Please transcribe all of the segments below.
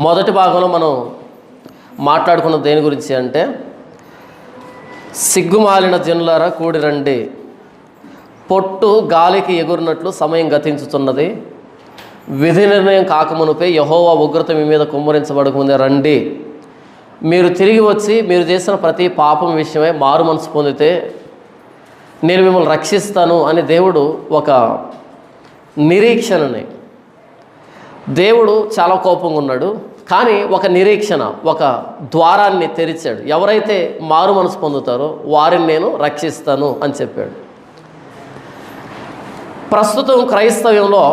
మొదటి భాగంలో మనం మాట్లాడుకున్న దేని గురించి అంటే, సిగ్గుమాలిన జనులారా కూడి రండి, పొట్టు గాలికి ఎగురినట్లు సమయం గతించుతున్నది, విధి నిర్ణయం కాకమునుపే యెహోవా ఉగ్రత మీ మీద కుమ్మరించబడకముందే రండి. మీరు తిరిగి వచ్చి మీరు చేసిన ప్రతి పాపం విషయమై మారు మనసు పొందితే నేను మిమ్మల్ని రక్షిస్తాను అని దేవుడు ఒక నిరీక్షణని, దేవుడు చాలా కోపంగా ఉన్నాడు, కానీ ఒక నిరీక్షణ, ఒక ద్వారాన్ని తెరిచాడు. ఎవరైతే మారు మనసు పొందుతారో వారిని నేను రక్షిస్తాను అని చెప్పాడు. ప్రస్తుతం క్రైస్తవ్యంలో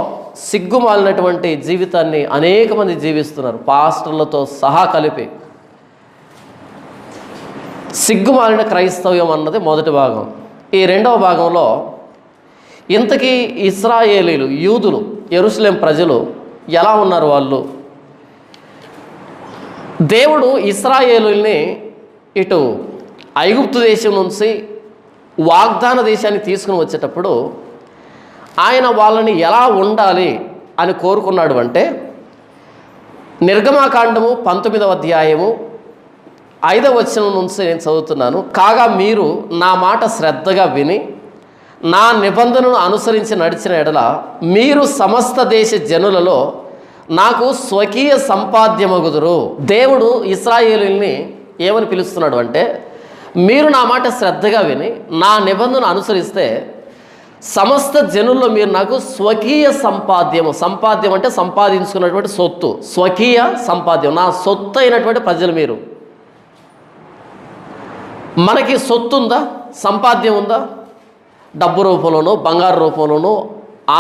సిగ్గుమాలినటువంటి జీవితాన్ని అనేక మంది జీవిస్తున్నారు, పాస్టర్లతో సహా కలిపి. సిగ్గుమాలిన క్రైస్తవ్యం అన్నది మొదటి భాగం. ఈ రెండవ భాగంలో ఇంతకీ ఇశ్రాయేలీలు, యూదులు, యెరూషలేం ప్రజలు ఎలా ఉన్నారు? వాళ్ళు దేవుడు ఇశ్రాయేలుల్ని ఇటు ఐగుప్తు దేశం నుంచి వాగ్దాన దేశాన్ని తీసుకుని వచ్చేటప్పుడు ఆయన వాళ్ళని ఎలా ఉండాలి అని కోరుకున్నాడు అంటే, నిర్గమాకాండము 19వ అధ్యాయము 5వ వచనం నుంచి నేను చదువుతున్నాను. కాగా మీరు నా మాట శ్రద్ధగా విని నా నిబంధనను అనుసరించి నడిచిన ఎడల మీరు సమస్త దేశ జనులలో నాకు స్వకీయ సంపాద్యమగుదురు. దేవుడు ఇశ్రాయేలుల్ని ఏమని పిలుస్తున్నాడు అంటే, మీరు నా మాట శ్రద్ధగా విని నా నిబంధనను అనుసరిస్తే సమస్త జనుల్లో మీరు నాకు స్వకీయ సంపాద్యము, సంపాద్యం అంటే సంపాదించుకున్నటువంటి సొత్తు, స్వకీయ సంపాద్యం, నా సొత్తు అయినటువంటి ప్రజలు మీరు. మనకి సొత్తు ఉందా? సంపాద్యం ఉందా? డబ్బు రూపంలోనో బంగారు రూపంలోనో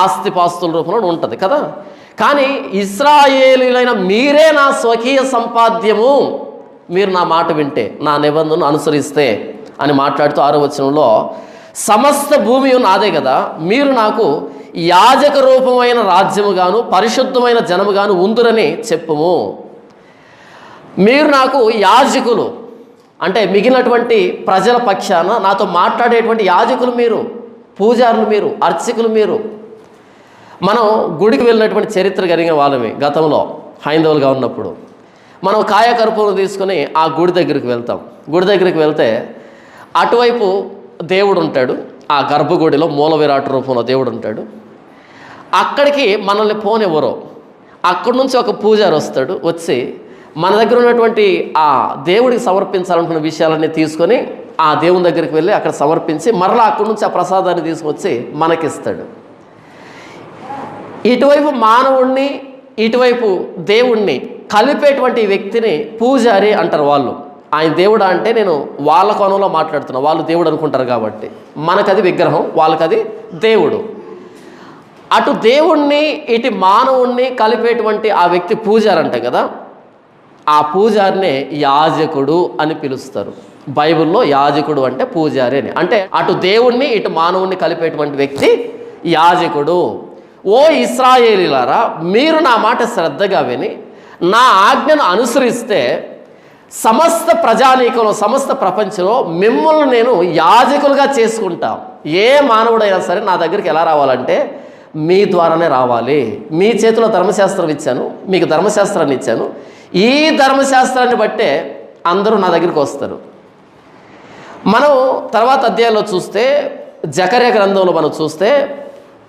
ఆస్తిపాస్తుల రూపంలో ఉంటుంది కదా. కానీ ఇశ్రాయేలీలైన మీరే నా స్వకీయ సంపాద్యము, మీరు నా మాట వింటే, నా నిబంధనను అనుసరిస్తే అని మాట్లాడుతూ 6వ వచనంలో, సమస్త భూమి నాదే కదా, మీరు నాకు యాజక రూపమైన రాజ్యముగాను పరిశుద్ధమైన జనముగాను ఉందురని చెప్పుము. మీరు నాకు యాజకులు అంటే మిగిలినటువంటి ప్రజల పక్షాన నాతో మాట్లాడేటువంటి యాజకులు మీరు, పూజారులు మీరు, అర్చకులు మీరు. మనం గుడికి వెళ్ళినటువంటి చరిత్ర కలిగిన వాళ్ళమే గతంలో హైందవులుగా ఉన్నప్పుడు. మనం కాయకర్పూరం తీసుకొని ఆ గుడి దగ్గరికి వెళ్తాం. గుడి దగ్గరికి వెళ్తే అటువైపు దేవుడు ఉంటాడు, ఆ గర్భగుడిలో మూల విరాట్ రూపంలో దేవుడు ఉంటాడు. అక్కడికి మనల్ని పోనివ్వరు. అక్కడి నుంచి ఒక పూజారి వస్తాడు, వచ్చి మన దగ్గర ఉన్నటువంటి ఆ దేవుడికి సమర్పించాలనుకున్న విషయాలన్నీ తీసుకొని ఆ దేవుని దగ్గరికి వెళ్ళి అక్కడ సమర్పించి మరలా అక్కడి నుంచి ఆ ప్రసాదాన్ని తీసుకొచ్చి మనకిస్తాడు. ఇటువైపు మానవుణ్ణి, ఇటువైపు దేవుణ్ణి కలిపేటువంటి వ్యక్తిని పూజారి అంటారు వాళ్ళు. ఆయన దేవుడా అంటే నేను వాళ్ళ కోణంలో మాట్లాడుతున్నా, వాళ్ళు దేవుడు అనుకుంటారు కాబట్టి. మనకది విగ్రహం, వాళ్ళకది దేవుడు. అటు దేవుణ్ణి ఇటు మానవుణ్ణి కలిపేటువంటి ఆ వ్యక్తి పూజారి అంటాం కదా, ఆ పూజారినే యాజకుడు అని పిలుస్తారు. బైబిల్లో యాజకుడు అంటే పూజారి అని. అంటే అటు దేవుణ్ణి ఇటు మానవుణ్ణి కలిపేటువంటి వ్యక్తి యాజకుడు. ఓ ఇశ్రాయేలీలారా, మీరు నా మాట శ్రద్ధగా విని నా ఆజ్ఞను అనుసరిస్తే సమస్త ప్రజానీకంలో, సమస్త ప్రపంచంలో మిమ్మల్ని నేను యాజకులుగా చేసుకుంటా. ఏ మానవుడైనా సరే నా దగ్గరికి ఎలా రావాలంటే మీ ద్వారానే రావాలి. మీ చేతిలో ధర్మశాస్త్రం ఇచ్చాను, మీకు ధర్మశాస్త్రాన్ని ఇచ్చాను. ఈ ధర్మశాస్త్రాన్ని బట్టే అందరూ నా దగ్గరికి వస్తారు. మనం తర్వాత అధ్యాయంలో చూస్తే, జకర్యా గ్రంథంలో మనం చూస్తే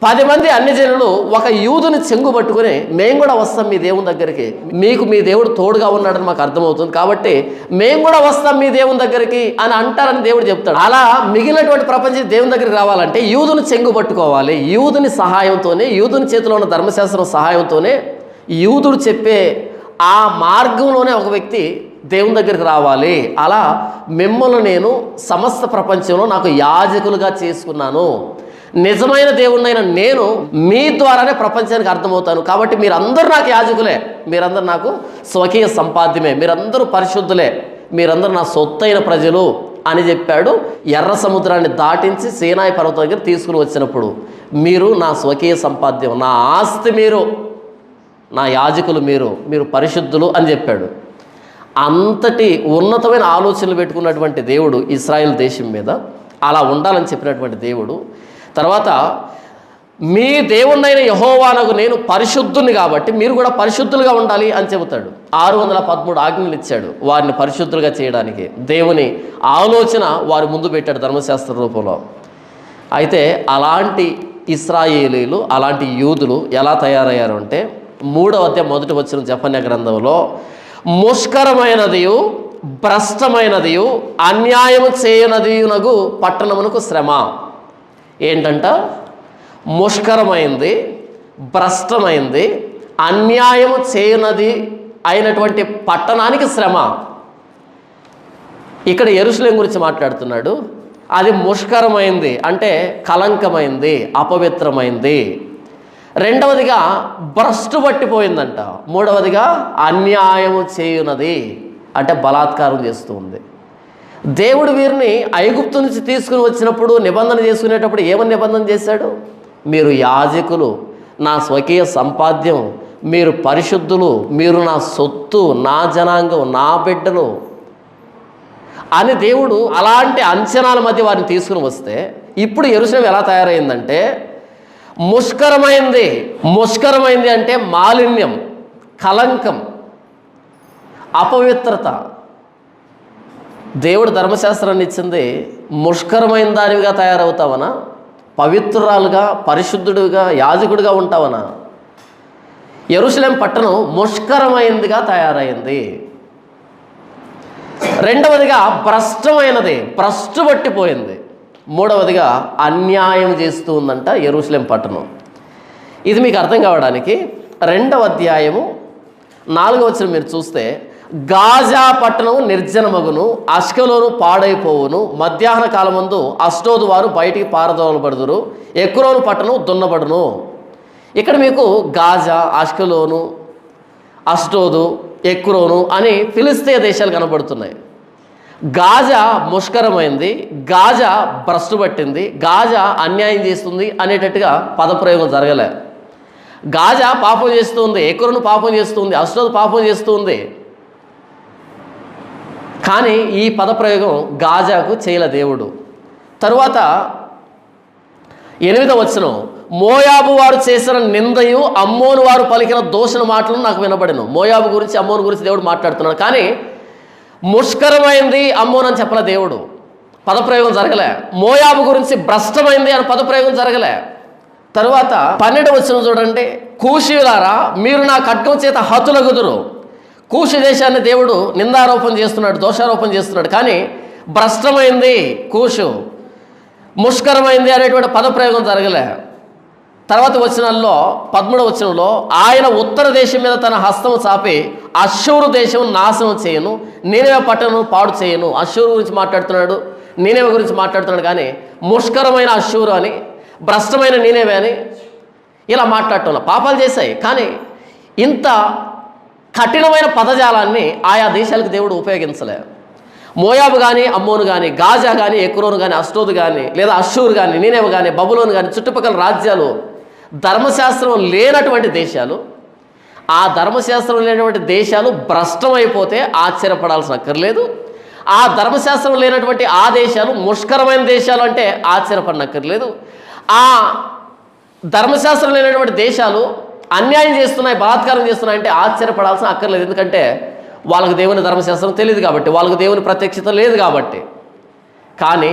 10 మంది అన్ని జనులు ఒక యూదుని చెంగు పట్టుకుని మేము కూడా వస్తాం మీ దేవుని దగ్గరికి, మీకు మీ దేవుడు తోడుగా ఉన్నాడని మాకు అర్థమవుతుంది కాబట్టి మేము కూడా వస్తాం మీ దేవుని దగ్గరికి అని అంటారని దేవుడు చెప్తాడు. అలా మిగిలినటువంటి ప్రపంచం దేవుని దగ్గరికి రావాలంటే యూదుని చెంగు పట్టుకోవాలి. యూదుని సహాయంతోనే, యూదుని చేతిలో ఉన్న ధర్మశాస్త్రం సహాయంతోనే, యూదుడు చెప్పే ఆ మార్గంలోనే ఒక వ్యక్తి దేవుని దగ్గరికి రావాలి. అలా మిమ్మల్ని నేను సమస్త ప్రపంచంలో నాకు యాజకులుగా చేసుకున్నాను. నిజమైన దేవుణ్ణైన నేను మీ ద్వారానే ప్రపంచానికి అర్థమవుతాను. కాబట్టి మీరందరూ నాకు యాజకులే, మీరందరూ నాకు స్వకీయ సంపాద్యమే, మీరందరూ పరిశుద్ధులే, మీరందరూ నా సొత్తైన ప్రజలు అని చెప్పాడు. ఎర్ర సముద్రాన్ని దాటించి సీనాయి పర్వతం దగ్గర తీసుకుని వచ్చినప్పుడు మీరు నా స్వకీయ సంపాద్యం, నా ఆస్తి మీరు, నా యాజకులు మీరు, మీరు పరిశుద్ధులు అని చెప్పాడు. అంతటి ఉన్నతమైన ఆలోచనలు పెట్టుకున్నటువంటి దేవుడు ఇశ్రాయేల్ దేశం మీద అలా ఉండాలని చెప్పినటువంటి దేవుడు తర్వాత మీ దేవుణ్ణైన యెహోవానగు నేను పరిశుద్ధుని కాబట్టి మీరు కూడా పరిశుద్ధులుగా ఉండాలి అని చెబుతాడు. 613 ఆజ్ఞలు ఇచ్చాడు వారిని పరిశుద్ధులుగా చేయడానికి. దేవుని ఆలోచన వారి ముందు పెట్టాడు ధర్మశాస్త్ర రూపంలో. అయితే అలాంటి ఇశ్రాయేలీలు, అలాంటి యూదులు ఎలా తయారయ్యారు అంటే 3వ అధ్యాయం 1వ వచనం జెఫన్యా గ్రంథంలో, ముష్కరమైనదియు భ్రష్టమైనదియు అన్యాయము చేయనదియునగు పట్టణమునకు శ్రమ. ఏంటంట? ముష్కరమైంది, భ్రష్టమైంది, అన్యాయము చేయనది అయినటువంటి పట్టణానికి శ్రమ. ఇక్కడ యెరూషలేము గురించి మాట్లాడుతున్నాడు. అది ముష్కరమైంది అంటే కలంకమైంది, అపవిత్రమైంది. రెండవదిగా భ్రష్టు పట్టిపోయిందంట. మూడవదిగా అన్యాయము చేయునది అంటే బలాత్కారం చేస్తూ ఉంది. దేవుడు వీరిని ఐగుప్తు నుంచి తీసుకుని వచ్చినప్పుడు నిబంధన చేసుకునేటప్పుడు ఏమని నిబంధన చేశాడు? మీరు యాజకులు, నా స్వకీయ సంపాద్యం, మీరు పరిశుద్ధులు, మీరు నా సొత్తు, నా జనాంగం, నా బిడ్డలు అని దేవుడు అలాంటి అంచనాల మధ్య వారిని తీసుకుని వస్తే, ఇప్పుడు యెరూషలేము ఎలా తయారైందంటే ముష్కరమైంది. ముష్కరమైంది అంటే మాలిన్యం, కలంకం, అపవిత్రత. దేవుడు ధర్మశాస్త్రాన్ని ఇచ్చింది ముష్కరమైన దానివిగా తయారవుతావనా? పవిత్రురాలుగా, పరిశుద్ధుడిగా, యాజకుడిగా ఉంటావనా? యెరూషలేము పట్టణం ముష్కరమైందిగా తయారైంది. రెండవదిగా భ్రష్టమైనది, భ్రష్టు పట్టిపోయింది. మూడవదిగా అన్యాయం చేస్తూ ఉందంట యెరూషలేము పట్టణం. ఇది మీకు అర్థం కావడానికి 2వ అధ్యాయము 4వ వచనం మీరు చూస్తే, గాజా పట్టణం నిర్జనమగును, అష్కెలోను పాడైపోవును, మధ్యాహ్న కాలమందు అష్టోదు వారు బయటికి పారదోలబడుదురు, ఎక్రోను పట్టణం దున్నబడును. ఇక్కడ మీకు గాజా, అష్కెలోను, అష్టోదు, ఎక్రోను అని ఫిలిస్తీయ దేశాలు కనబడుతున్నాయి. గాజా ముష్కరమైంది, గాజా భ్రష్టు పట్టింది, గాజా అన్యాయం చేస్తుంది అనేటట్టుగా పదప్రయోగం జరగలే. గాజా పాపం చేస్తుంది, ఎక్రోను పాపం చేస్తుంది, అష్టోదు పాపం చేస్తుంది. కానీ ఈ పదప్రయోగం గాజాకు చేయలే దేవుడు. తరువాత 8వ వచనం, మోయాబు వారు చేసిన నిందయు అమ్మోను వారు పలికిన దూషణ మాటలు నాకు వినబడెను. మోయాబు గురించి, అమ్మోను గురించి దేవుడు మాట్లాడుతున్నాడు. కానీ ముష్కరమైంది అమ్మోను అని చెప్పలే దేవుడు, పదప్రయోగం జరగలే. మోయాబు గురించి భ్రష్టమైంది అని పదప్రయోగం జరగలే. తరువాత 12వ వచనం చూడండి, కూషీయులారా మీరు నా ఖడ్గం చేత హతులగుదురు. కూషి దేశాన్ని దేవుడు నిందారోపణ చేస్తున్నాడు, దోషారోపణ చేస్తున్నాడు. కానీ భ్రష్టమైంది కూషు, ముష్కరమైంది అనేటువంటి పదప్రయోగం జరగలే. తర్వాత వచనాల్లో 13వ వచనంలో, ఆయన ఉత్తర దేశం మీద తన హస్తము చాపి అష్షూరు దేశం నాశనం చేయను, నీనెవె పట్టణం పాడు చేయను. అష్షూరు గురించి మాట్లాడుతున్నాడు, నీనెవె గురించి మాట్లాడుతున్నాడు. కానీ ముష్కరమైన అష్షూరు అని, భ్రష్టమైన నీనెవె అని ఇలా మాట్లాడటం. పాపాలు చేశాయి, కానీ ఇంత కఠినమైన పదజాలాన్ని ఆయా దేశాలకు దేవుడు ఉపయోగించలే. మోయాబు కానీ, అమ్మోను కానీ, గాజా కానీ, ఎక్రోను కానీ, అష్టోదు కానీ, లేదా అష్షూరు కానీ, నీనెవె కానీ, బబులోను కానీ, చుట్టుపక్కల రాజ్యాలు ధర్మశాస్త్రం లేనటువంటి దేశాలు. ఆ ధర్మశాస్త్రం లేనటువంటి దేశాలు భ్రష్టమైపోతే ఆశ్చర్యపడాల్సిన అక్కర్లేదు. ఆ ధర్మశాస్త్రం లేనటువంటి ఆ దేశాలు ముష్కరమైన దేశాలు అంటే ఆశ్చర్యపడనక్కర్లేదు. ఆ ధర్మశాస్త్రం లేనటువంటి దేశాలు అన్యాయం చేస్తున్నాయి, బలాత్కారం చేస్తున్నాయి అంటే ఆశ్చర్యపడాల్సిన అక్కర్లేదు. ఎందుకంటే వాళ్ళకు దేవుని ధర్మశాస్త్రం తెలియదు కాబట్టి, వాళ్ళకు దేవుని ప్రత్యక్షత లేదు కాబట్టి. కానీ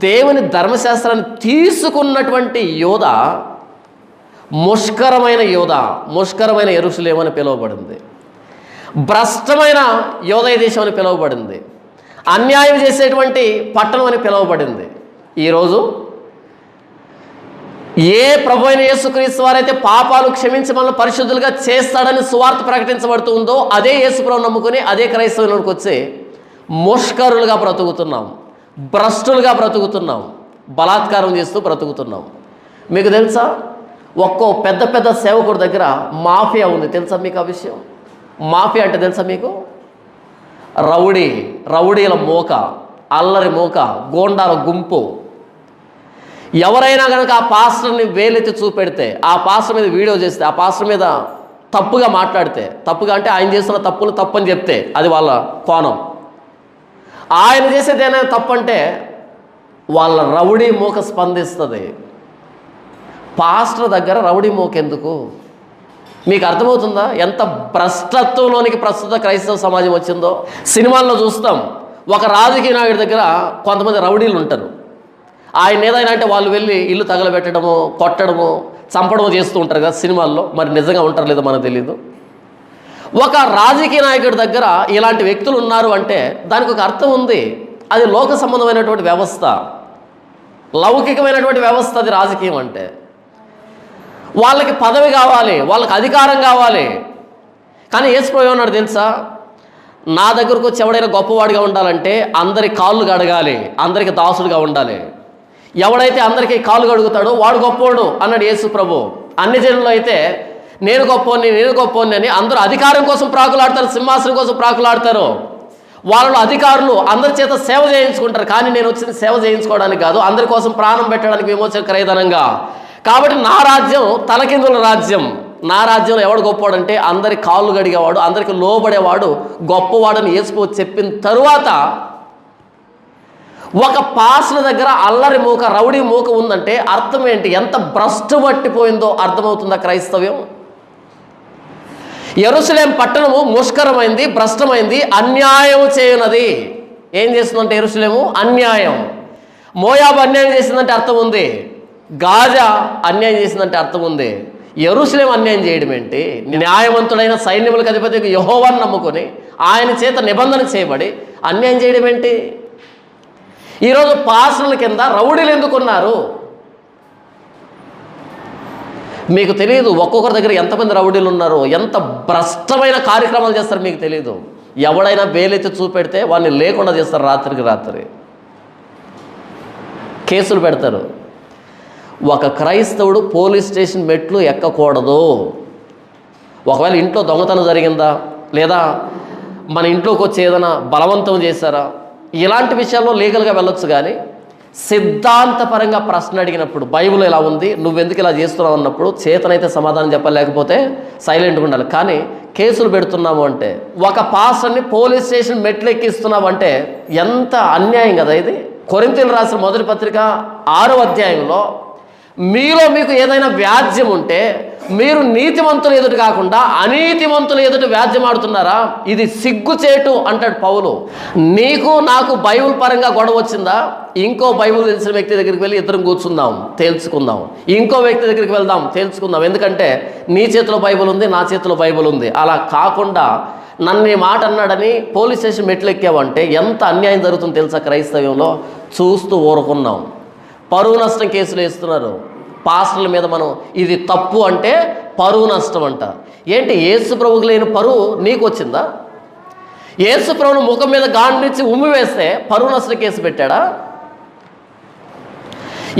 దేవుని ధర్మశాస్త్రాన్ని తీసుకున్నటువంటి యోధ ముష్కరమైన యోధ, ముష్కరమైన యెరూషలేము అని పిలువబడింది. భ్రష్టమైన యోదయ దేశం అని పిలువబడింది. అన్యాయం చేసేటువంటి పట్టణం అని పిలువబడింది. ఈరోజు ఏ ప్రభు అయిన యేసుక్రీస్తు వారైతే పాపాలు క్షమించి మనల్ని పరిశుద్ధులుగా చేస్తాడని సువార్త ప్రకటించబడుతూ ఉందో అదే యేసుప్రభువును నమ్ముకొని అదే క్రైస్తవులకు వచ్చి ముష్కరులుగా బ్రతుకుతున్నాం, భ్రష్టులుగా బ్రతుకుతున్నాం, బలాత్కారం చేస్తూ బ్రతుకుతున్నాం. మీకు తెలుసా, ఒక్కో పెద్ద పెద్ద సేవకుడి దగ్గర మాఫియా ఉంది. తెలుసా మీకు ఆ విషయం? మాఫియా అంటే తెలుసా మీకు? రౌడీల మోక, అల్లరి మోక, గోండాల గుంపు. ఎవరైనా కనుక ఆ పాస్టర్ని వేలెత్తి చూపెడితే, ఆ పాస్టర్ మీద వీడియో చేస్తే, ఆ పాస్టర్ మీద తప్పుగా మాట్లాడితే, తప్పుగా అంటే ఆయన చేస్తున్న తప్పులు తప్పని చెప్తే అది వాళ్ళ కోణం. ఆయన చేసేది ఏదైనా తప్పు అంటే వాళ్ళ రౌడీ మూక స్పందిస్తుంది. పాస్టర్ దగ్గర రౌడీ మోకెందుకు? మీకు అర్థమవుతుందా ఎంత భ్రష్టత్వంలోనికి ప్రస్తుత క్రైస్తవ సమాజం వచ్చిందో? సినిమాల్లో చూస్తాం, ఒక రాజకీయ నాయకుడి దగ్గర కొంతమంది రౌడీలు ఉంటారు. ఆయన ఏదైనా అంటే వాళ్ళు వెళ్ళి ఇల్లు తగలబెట్టడము, కొట్టడము, చంపడము చేస్తూ ఉంటారు కదా సినిమాల్లో. మరి నిజంగా ఉంటారు లేదో మనకు తెలియదు. ఒక రాజకీయ నాయకుడి దగ్గర ఇలాంటి వ్యక్తులు ఉన్నారు అంటే దానికి ఒక అర్థం ఉంది. అది లోక సంబంధమైనటువంటి వ్యవస్థ, లౌకికమైనటువంటి వ్యవస్థ అది రాజకీయం అంటే. వాళ్ళకి పదవి కావాలి, వాళ్ళకి అధికారం కావాలి. కానీ యేసుప్రభు ఏమన్నాడు తెలుసా? నా దగ్గరకు వచ్చి ఎవడైనా గొప్పవాడిగా ఉండాలంటే అందరి కాళ్ళు గడగాలి, అందరికి దాసుడుగా ఉండాలి. ఎవడైతే అందరికీ కాళ్ళు గడుగుతాడో వాడు గొప్పవాడు అన్నాడు యేసు ప్రభు. అన్ని జనుల్లో అయితే నేను గొప్పవాడిని అని అందరూ అధికారం కోసం ప్రాకులాడతారు, సింహాసనం కోసం ప్రాకులాడతారు. వాళ్ళు అధికారులు అందరి చేత సేవ చేయించుకుంటారు. కానీ నేను వచ్చింది సేవ చేయించుకోవడానికి కాదు, అందరి కోసం ప్రాణం పెట్టడానికి, విమోచన క్రయధనంగా. కాబట్టి నా రాజ్యం తలకిందుల రాజ్యం. నా రాజ్యంలో ఎవడు గొప్పవాడంటే అందరి కాళ్ళు గడిగేవాడు, అందరికి లోబడేవాడు గొప్పవాడని యేసు చెప్పిన తరువాత ఒక పాస్టర్ దగ్గర అల్లరి మూక, రౌడీ మూక ఉందంటే అర్థం ఏంటి? ఎంత భ్రష్టు పట్టిపోయిందో అర్థమవుతుందా క్రైస్తవ్యం? యెరూషలేము పట్టణము ముష్కరమైంది, భ్రష్టమైంది, అన్యాయం చేయనది. ఏం చేస్తుందంటే యెరూషలేము అన్యాయం. మోయాబు అన్యాయం చేసిందంటే అర్థం ఉంది, గాజా అన్యాయం చేసిందంటే అర్థం ఉంది. యెరూషలేము అన్యాయం చేయడం ఏంటి? న్యాయవంతుడైన సైన్యములకు అధిపతి యెహోవాను నమ్ముకొని ఆయన చేత నిబంధన చేయబడి అన్యాయం చేయడం ఏంటి? ఈరోజు పాస్టర్ల కింద రౌడీలు ఎందుకున్నారు? మీకు తెలియదు ఒక్కొక్కరి దగ్గర ఎంతమంది రౌడీలు ఉన్నారో, ఎంత భ్రష్టమైన కార్యక్రమాలు చేస్తారు మీకు తెలియదు. ఎవడైనా వేలెత్తి చూపెడితే వాడిని లేకుండా చేస్తారు, రాత్రికి రాత్రి కేసులు పెడతారు. ఒక క్రైస్తవుడు పోలీస్ స్టేషన్ మెట్లు ఎక్కకూడదు. ఒకవేళ ఇంట్లో దొంగతనం జరిగిందా, లేదా మన ఇంట్లోకి వచ్చి ఏదైనా బలవంతం చేశారా, ఇలాంటి విషయాల్లో లీగల్గా వెళ్ళొచ్చు. కానీ సిద్ధాంతపరంగా ప్రశ్న అడిగినప్పుడు బైబిల్ ఎలా ఉంది, నువ్వెందుకు ఇలా చేస్తున్నావు అన్నప్పుడు చేతనైతే సమాధానం చెప్పాలి, లేకపోతే సైలెంట్గా ఉండాలి. కానీ కేసులు పెడుతున్నాము అంటే, ఒక పాస్టర్ని పోలీస్ స్టేషన్ మెట్లు ఎక్కిస్తున్నావు అంటే ఎంత అన్యాయం కదా ఇది. కొరింథీయులకు రాసిన మొదటి పత్రిక 6వ అధ్యాయంలో మీలో మీకు ఏదైనా వ్యాజ్యం ఉంటే మీరు నీతిమంతులు ఎదుటి కాకుండా అనీతిమంతులు ఎదుటి వ్యాజ్యం ఆడుతున్నారా? ఇది సిగ్గుచేటు అంటాడు పౌలు. నీకు నాకు బైబిల్ పరంగా గొడవ వచ్చిందా? ఇంకో బైబిల్ తెలిసిన వ్యక్తి దగ్గరికి వెళ్ళి ఇద్దరం కూర్చుందాం, తేల్చుకుందాం. ఇంకో వ్యక్తి దగ్గరికి వెళ్దాం, తేల్చుకుందాం. ఎందుకంటే నీ చేతిలో బైబిల్ ఉంది, నా చేతిలో బైబిల్ ఉంది. అలా కాకుండా నన్ను ఈ మాట అన్నాడని పోలీస్ స్టేషన్ మెట్లు ఎక్కావంటే ఎంత అన్యాయం జరుగుతుందో తెలుసా క్రైస్తవ్యంలో? చూస్తూ ఊరుకున్నాం. పరువు నష్టం కేసులు వేస్తున్నారు పాస్టర్ల మీద. మనం ఇది తప్పు అంటే పరువు నష్టం అంట. ఏంటి యేసు ప్రభువుకు లేని పరువు నీకు వచ్చిందా? యేసు ప్రభువును ముఖం మీద గాండ్రించి ఉమ్మి వేస్తే పరువు నష్టం కేసు పెట్టాడా?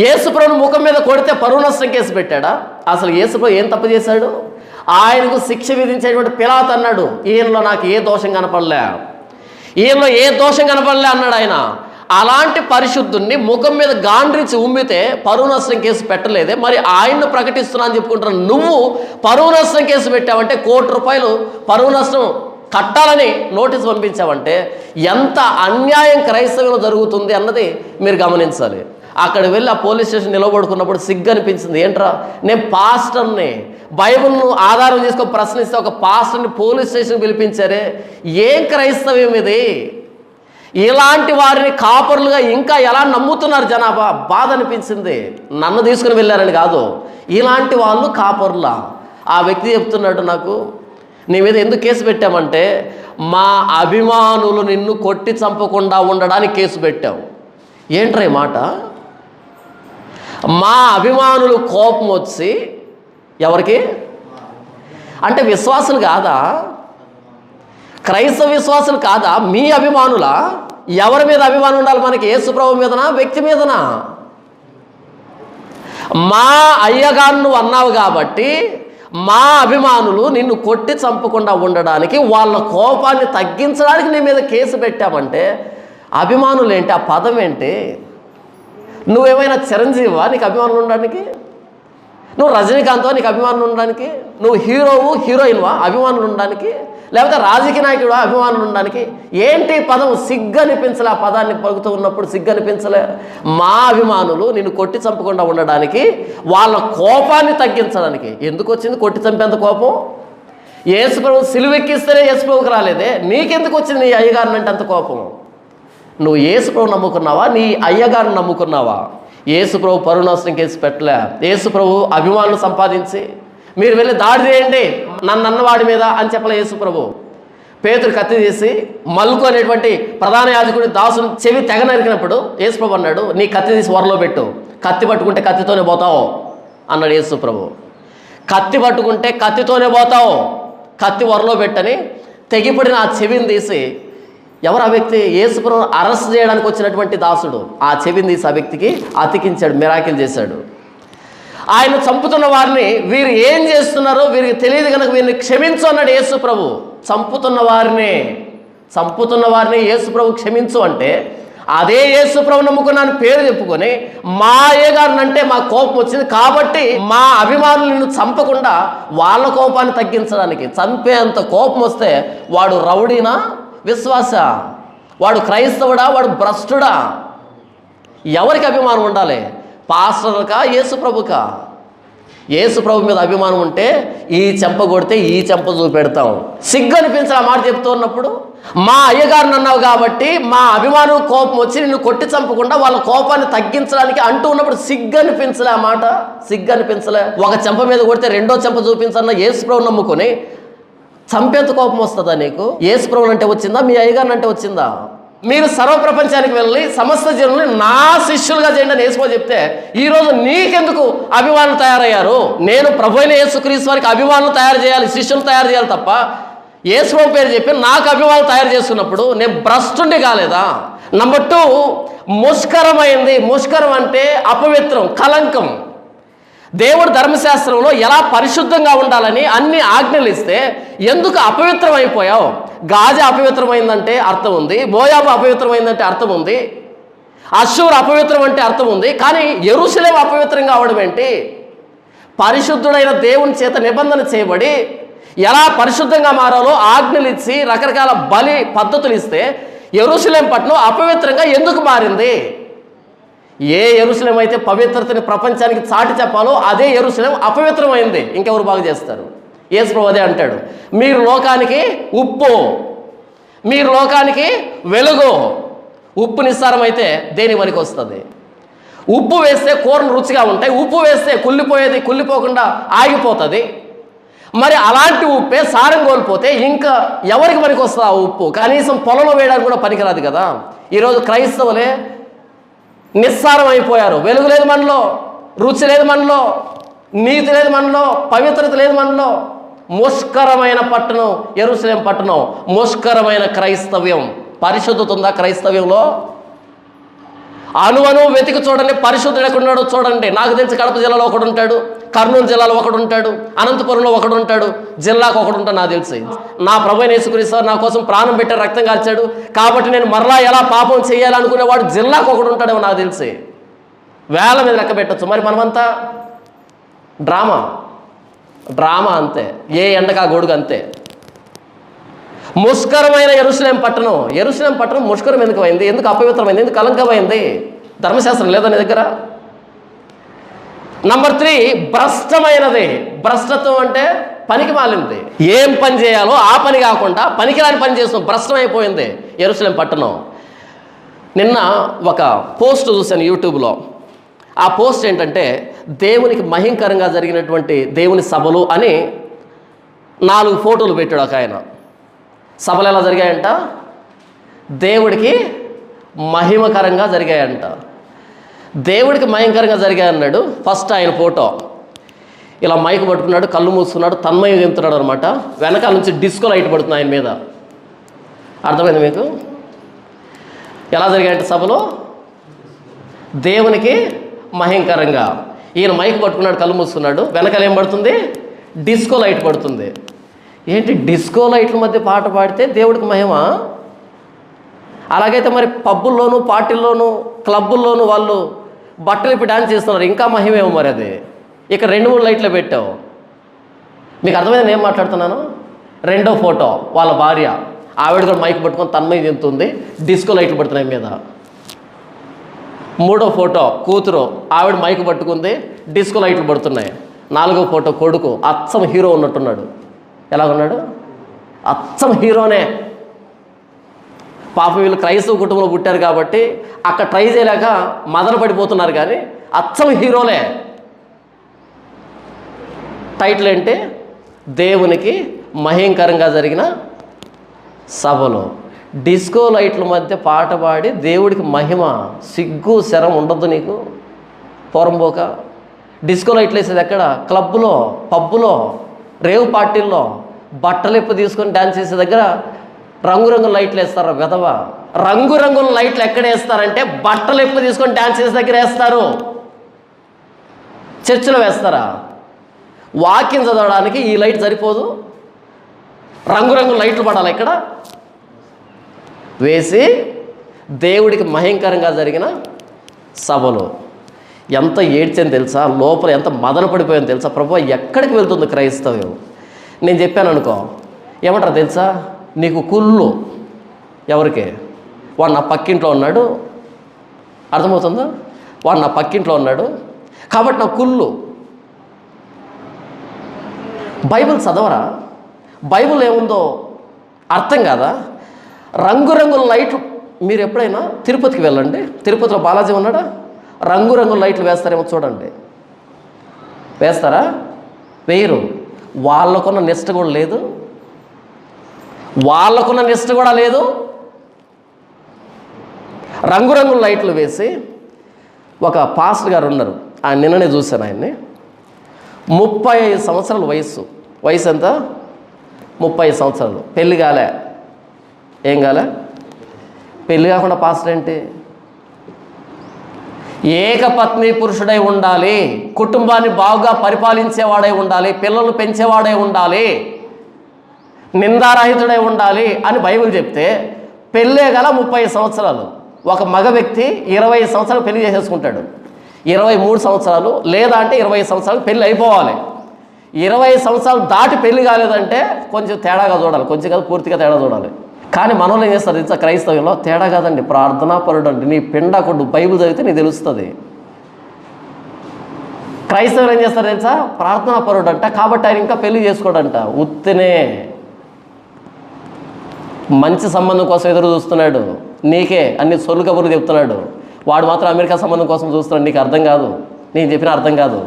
యేసు ప్రభువును ముఖం మీద కొడితే పరువు నష్టం కేసు పెట్టాడా? అసలు యేసు ప్రభు ఏం తప్పు చేశాడు? ఆయనకు శిక్ష విధించేటువంటి పిలాతు అన్నాడు, ఈయనలో నాకు ఏ దోషం కనపడలే, ఈయనలో ఏ దోషం కనపడలే అన్నాడు ఆయన. అలాంటి పరిశుద్ధుణ్ణి ముఖం మీద గాండ్రించి ఉమ్మితే పరువు నష్టం కేసు పెట్టలేదే, మరి ఆయన్ను ప్రకటిస్తున్నా అని చెప్పుకుంటున్నా నువ్వు పరువు నష్టం కేసు పెట్టావంటే, ₹1,00,00,000 పరువు నష్టం కట్టాలని నోటీస్ పంపించావంటే ఎంత అన్యాయం క్రైస్తవంలో జరుగుతుంది అన్నది మీరు గమనించాలి. అక్కడ వెళ్ళి ఆ పోలీస్ స్టేషన్ నిలబడుకున్నప్పుడు సిగ్గు అనిపించింది. ఏంట్రా, నేను పాస్టర్ని, బైబిల్ను ఆధారం చేసుకొని ప్రశ్నిస్తే ఒక పాస్టర్ని పోలీస్ స్టేషన్ పిలిపించారే, ఏం క్రైస్తవ్యం ఇది? ఇలాంటి వారిని కాపరులుగా ఇంకా ఎలా నమ్ముతున్నారు జనాభా? బాధ అనిపించింది. నన్ను తీసుకుని వెళ్ళారని కాదు, ఇలాంటి వాళ్ళు కాపరులా? ఆ వ్యక్తి చెప్తున్నాడు నాకు, నీ మీద ఎందుకు కేసు పెట్టామంటే మా అభిమానులు నిన్ను కొట్టి చంపకుండా ఉండడానికి కేసు పెట్టావు. ఏంట్రా ఈ మాట? మా అభిమానులు కోపం వచ్చి, ఎవరికి అంటే విశ్వాసులు కాదా, క్రైస్తవ విశ్వాసులు కాదా, మీ అభిమానులా? ఎవరి మీద అభిమానం ఉండాలి మనకి? యేసు ప్రభు మీదనా, వ్యక్తి మీదనా? మా అయ్యగారు నువ్వు అన్నావు కాబట్టి మా అభిమానులు నిన్ను కొట్టి చంపకుండా ఉండడానికి, వాళ్ళ కోపాన్ని తగ్గించడానికి నీ మీద కేసు పెట్టామంటే అభిమానులు ఏంటి? ఆ పదం ఏంటి? నువ్వేమైనా చిరంజీవా నీకు అభిమానులు ఉండడానికి? నువ్వు రజనీకాంత్వా నీకు అభిమానులు ఉండడానికి? నువ్వు హీరోవు హీరోయిన్వా అభిమానులు ఉండడానికి? లేకపోతే రాజకీయ నాయకుడు అభిమానులు ఉండడానికి? ఏంటి పదం? సిగ్గు అనిపించలే. ఆ పదాన్ని పలుకుతూ ఉన్నప్పుడు సిగ్గు అనిపించలే. మా అభిమానులు నిన్ను కొట్టి చంపకుండా ఉండడానికి, వాళ్ళ కోపాన్ని తగ్గించడానికి. ఎందుకు వచ్చింది కొట్టి చంపేంత కోపం? యేసుప్రభు సిలువెక్కిస్తేనే యేసుప్రభుకి రాలేదే, నీకెందుకు వచ్చింది నీ అయ్యగారిని అంటే అంత కోపం? నువ్వు యేసుప్రభు నమ్ముకున్నావా, నీ అయ్యగారిని నమ్ముకున్నావా? యేసుప్రభు పరునాశనం కేసు పెట్టలే. యేసుప్రభు అభిమానులు సంపాదించి మీరు వెళ్ళి దాడి చేయండి నన్ను అన్నవాడి మీద అని చెప్పలే యేసుప్రభు. పేతురు కత్తి తీసి మల్కు అనేటువంటి ప్రధాన యాజకుడి దాసుని చెవి తెగ నరికినప్పుడు యేసుప్రభు అన్నాడు, నీ కత్తి తీసి వరలో పెట్టు, కత్తి పట్టుకుంటే కత్తితోనే పోతావు అన్నాడు యేసుప్రభు. కత్తి పట్టుకుంటే కత్తితోనే పోతావు, కత్తి వరలో పెట్టని తెగిపడిన ఆ చెవిని తీసి, ఎవరు ఆ వ్యక్తి? యేసుప్రభును అరెస్ట్ చేయడానికి వచ్చినటువంటి దాసుడు. ఆ చెవిని తీసి ఆ వ్యక్తికి అతికించాడు, మిరాకిల్ చేశాడు. ఆయన చంపుతున్న వారిని వీరు ఏం చేస్తున్నారో వీరికి తెలియదు కనుక వీరిని క్షమించు అన్నాడు యేసుప్రభు. చంపుతున్న వారిని యేసుప్రభు క్షమించు అంటే, అదే యేసుప్రభు నమ్ముకున్నాను పేరు చెప్పుకొని మా అయ్యగారిని అంటే మా కోపం వచ్చింది కాబట్టి మా అభిమానులను చంపకుండా వాళ్ళ కోపాన్ని తగ్గించడానికి, చంపేంత కోపం వస్తే వాడు రౌడీనా విశ్వాస? వాడు క్రైస్తవుడా? వాడు భ్రష్టుడా? ఎవరికి అభిమానం ఉండాలి? పాస్టర్కా యేసుప్రభుకా? యేసుప్రభు మీద అభిమానం ఉంటే ఈ చెంప కొడితే ఈ చెంప చూపెడతాం. సిగ్గు అనిపించాలి ఆ మాట చెప్తూ ఉన్నప్పుడు. మా అయ్యగారిని అన్నావు కాబట్టి మా అభిమానం కోపం వచ్చి నిన్ను కొట్టి చంపకుండా వాళ్ళ కోపాన్ని తగ్గించడానికి అంటూ ఉన్నప్పుడు సిగ్గు అనిపించలే ఆ మాట? సిగ్గు అనిపించలే. ఒక చెంప మీద కొడితే రెండో చెంప చూపించన్న యేసుప్రభు నమ్ముకొని చంపేంత కోపం వస్తుందా నీకు? యేసుప్రభుని అంటే వచ్చిందా, మీ అయ్యగారిని అంటే వచ్చిందా? మీరు సర్వప్రపంచానికి వెళ్ళి సమస్త జనుల్ని నా శిష్యులుగా చేయండి అని యేసుప్రభు చెప్తే ఈరోజు నీకెందుకు అభిమానులు తయారయ్యారు? నేను ప్రభువైన యేసుక్రీస్తు వారికి అభిమానులు తయారు చేయాలి, శిష్యులు తయారు చేయాలి తప్ప యేసుప్రభు పేరు చెప్పి నాకు అభిమానులు తయారు చేసుకున్నప్పుడు నేను భ్రష్టుని కాలేదా? నంబర్ 2, ముష్కరమైంది. ముష్కరం అంటే అపవిత్రం, కలంకం. దేవుడు ధర్మశాస్త్రంలో ఎలా పరిశుద్ధంగా ఉండాలని అన్ని ఆజ్ఞలు ఇస్తే ఎందుకు అపవిత్రం అయిపోయావు? గాజా అపవిత్రమైందంటే అర్థం ఉంది, మోయాబు అపవిత్రమైందంటే అర్థం ఉంది, అష్షూరు అపవిత్రం అంటే అర్థం ఉంది, కానీ యెరూషలేము అపవిత్రంగా అవడం ఏంటి? పరిశుద్ధుడైన దేవుని చేత నిబంధన చేయబడి ఎలా పరిశుద్ధంగా మారాలో ఆజ్ఞలు ఇచ్చి రకరకాల బలి పద్ధతులు ఇస్తే యెరూషలేము పట్టణం అపవిత్రంగా ఎందుకు మారింది? ఏ యెరూషలేము అయితే పవిత్రతని ప్రపంచానికి చాటి చెప్పాలో అదే యెరూషలేము అపవిత్రమైంది. ఇంకెవరు బాగు చేస్తారు? యేసుప్రభు అదే అంటాడు, మీరు లోకానికి ఉప్పు, మీరు లోకానికి వెలుగు. ఉప్పు నిస్సారం అయితే దేని పనికి వస్తుంది? ఉప్పు వేస్తే కూరలు రుచిగా ఉంటాయి, ఉప్పు వేస్తే కుళ్ళిపోయేది కుళ్ళిపోకుండా ఆగిపోతుంది. మరి అలాంటి ఉప్పే సారం కోల్పోతే ఇంకా ఎవరికి పనికి వస్తుంది ఆ ఉప్పు? కనీసం పొలంలో వేయడానికి కూడా పనికిరాదు కదా. ఈరోజు క్రైస్తవులే నిస్సారం అయిపోయారు. వెలుగు లేదు మనలో, రుచి లేదు మనలో, నీతి లేదు మనలో, పవిత్రత లేదు మనలో. ముష్కరమైన పట్టణం యెరూషలేము పట్టణం, ముష్కరమైన క్రైస్తవ్యం. పరిశుద్ధత ఉందా క్రైస్తవ్యంలో? అణువను వెతికి చూడండి, పరిశుద్ధుడు ఎక్కడున్నాడో చూడండి. నాకు తెలిసి కడప జిల్లాలో ఒకడు ఉంటాడు, కర్నూలు జిల్లాలో ఒకడు ఉంటాడు, అనంతపురంలో ఒకడు ఉంటాడు, జిల్లాకు ఒకడు ఉంటాడు. నాకు తెలిసి నా ప్రభువైన యేసుక్రీస్తు నా కోసం ప్రాణం పెట్టి రక్తం కాల్చాడు కాబట్టి నేను మరలా ఎలా పాపం చేయాలనుకునేవాడు జిల్లాకు ఒకడు ఉంటాడేమో నాకు తెలిసి. వేల మీద లెక్క పెట్టచ్చు. మరి మనమంతా డ్రామా అంతే, ఏ ఎండకా గొడుగు అంతే. ముష్కరమైన యెరూషలేము పట్టణం ముష్కరం ఎందుకు అయింది? ఎందుకు అపవిత్రమైంది? ఎందుకు కలంకమైంది? ధర్మశాస్త్రం లేదా నీ దగ్గర? నంబర్ 3, భ్రష్టమైనది. భ్రష్టత్వం అంటే పనికి మాలింది. ఏం పని చేయాలో ఆ పని కాకుండా పనికిరాని పని చేస్తున్నాం. భ్రష్టమైపోయింది యెరూషలేము పట్టణం. నిన్న ఒక పోస్ట్ చూశాను యూట్యూబ్లో. ఆ పోస్ట్ ఏంటంటే దేవునికి మహింకరంగా జరిగినటువంటి దేవుని సభలు అని 4 ఫోటోలు పెట్టాడు ఒక ఆయన. సభలు ఎలా జరిగాయంట? దేవుడికి మహిమకరంగా జరిగాయంట. దేవుడికి మహిమకరంగా జరిగాయన్నాడు. ఫస్ట్ ఆయన ఫోటో ఇలా మైక్ పట్టుకున్నాడు, కళ్ళు మూసుకున్నాడు, తన్మయం చెందుతున్నాడు అనమాట. వెనకాల నుంచి డిస్కో లైట్ పడుతుంది ఆయన మీద. అర్థమైంది మీకు? ఎలా జరిగాయంటే సభలో దేవునికి మహిమకరంగా. ఈయన మైక్ పట్టుకున్నాడు, కళ్ళు మూసుకున్నాడు, వెనకాల ఏం పడుతుంది? డిస్కో లైట్ పడుతుంది. ఏంటి డిస్కో లైట్ల మధ్య పాట పాడితే దేవుడికి మహిమ? అలాగైతే మరి పబ్బుల్లోనూ పార్టీల్లోనూ క్లబ్బుల్లోనూ వాళ్ళు బట్టలు ఇప్పి డాన్స్ చేస్తున్నారు, ఇంకా మహిమేమో మరి అది. ఇక 2-3 లైట్లు పెట్టావు. మీకు అర్థమైంది నేను ఏం మాట్లాడుతున్నాను? రెండో ఫోటో వాళ్ళ భార్య, ఆవిడ కూడా మైక్ పట్టుకొని తన్మయ చెందుతుంది, డిస్కో లైట్లు పడుతున్నాయి మీద. మూడో ఫోటో కూతురు, ఆవిడ మైక్ పట్టుకుంది, డిస్కో లైట్లు పడుతున్నాయి. నాలుగో ఫోటో కొడుకు, అచ్చం హీరో ఉన్నట్టున్నాడు. ఎలాగున్నాడు? అచ్చం హీరోనే. పాపం వీళ్ళు క్రైస్తవ కుటుంబంలో పుట్టారు కాబట్టి అక్కడ ట్రై చేయలేక మదన పడిపోతున్నారు, కానీ అచ్చం హీరోలే. టైటిల్ ఏంటి? దేవునికి మహింకరంగా జరిగిన సభలో. డిస్కో లైట్ల మధ్య పాట పాడి దేవుడికి మహిమ, సిగ్గు శరం ఉండద్దు నీకు పోరంబోక. డిస్కో లైట్లు వేసేది ఎక్కడ? క్లబ్లో, పబ్బులో, రేవ్ పార్టీల్లో. బట్టలు తీసుకొని డ్యాన్స్ చేసే దగ్గర రంగురంగుల లైట్లు వేస్తారు వెధవ. రంగురంగుల లైట్లు ఎక్కడ వేస్తారంటే బట్టలు తీసుకొని డ్యాన్స్ చేసే దగ్గర వేస్తారు. చర్చిలో వేస్తారా? వాక్యం చదవడానికి ఈ లైట్ సరిపోదు, రంగురంగుల లైట్లు పడాలి ఇక్కడ వేసి. దేవుడికి మహింకరంగా జరిగిన సభలో ఎంత ఏడ్చని తెలుసా, లోపల ఎంత మదన పడిపోయాను తెలుసా. ప్రభువా ఎక్కడికి వెళ్తుంది క్రైస్తవ్యం? నేను చెప్పాను అనుకో, ఏమంటారు తెలుసా, నీకు కుళ్ళు. ఎవరికి? వాడు నా పక్కింట్లో ఉన్నాడు, అర్థమవుతుందా? వాడు నా పక్కింట్లో ఉన్నాడు కాబట్టి నా కుళ్ళు. బైబిల్ చదవరా? బైబిల్ ఏముందో అర్థం కాదా? రంగురంగుల లైట్లు. మీరు ఎప్పుడైనా తిరుపతికి వెళ్ళండి, తిరుపతిలో బాలాజీ ఉన్నాడా? రంగురంగుల లైట్లు వేస్తారేమో చూడండి. వేస్తారా? వేయరు. వాళ్ళకున్న నిష్ట కూడా లేదు, వాళ్ళకున్న నిష్ట కూడా లేదు. రంగురంగుల లైట్లు వేసి ఒక పాస్టర్ గారు ఉన్నారు, ఆయన నిన్ననే చూశాను ఆయన్ని. 35 సంవత్సరాల వయసు. వయసు ఎంత? 30 సంవత్సరాలు. పెళ్ళి కాలే. ఏం కాలే? పెళ్ళి కాకుండా పాస్టర్ ఏంటి? ఏకపత్ని పురుషుడై ఉండాలి, కుటుంబాన్ని బాగా పరిపాలించేవాడై ఉండాలి, పిల్లలు పెంచేవాడై ఉండాలి, నిందారహితుడై ఉండాలి అని బైబిల్ చెప్తే పెళ్ళే గల 30 సంవత్సరాలు. ఒక మగ వ్యక్తి 20 సంవత్సరాలు పెళ్లి చేసేసుకుంటాడు. 23 సంవత్సరాలు లేదా అంటే 20 సంవత్సరాలు పెళ్ళి అయిపోవాలి. 20 సంవత్సరాలు దాటి పెళ్లి కాలేదంటే కొంచెం తేడాగా చూడాలి, కొంచెం కాదు పూర్తిగా తేడా చూడాలి. కానీ మనలో ఏం చేస్తారు తెలుసా? క్రైస్తవ్యంలో తేడా కాదండి, ప్రార్థనాపరుడు అండి. నీ పిండాకుడు బైబిల్ చదివితే నీకు తెలుస్తుంది. క్రైస్తవులు ఏం చేస్తారు తెలుసా? ప్రార్థనాపరుడు అంట, కాబట్టి ఆయన ఇంకా పెళ్లి చేసుకోడంట. ఉత్తినే మంచి సంబంధం కోసం ఎదురు చూస్తున్నాడు, నీకే అన్ని సొల్లు కబుర్లు చెప్తున్నాడు. వాడు మాత్రం అమెరికా సంబంధం కోసం చూస్తున్నాడు. నీకు అర్థం కాదు, నేను చెప్పిన అర్థం కాదు.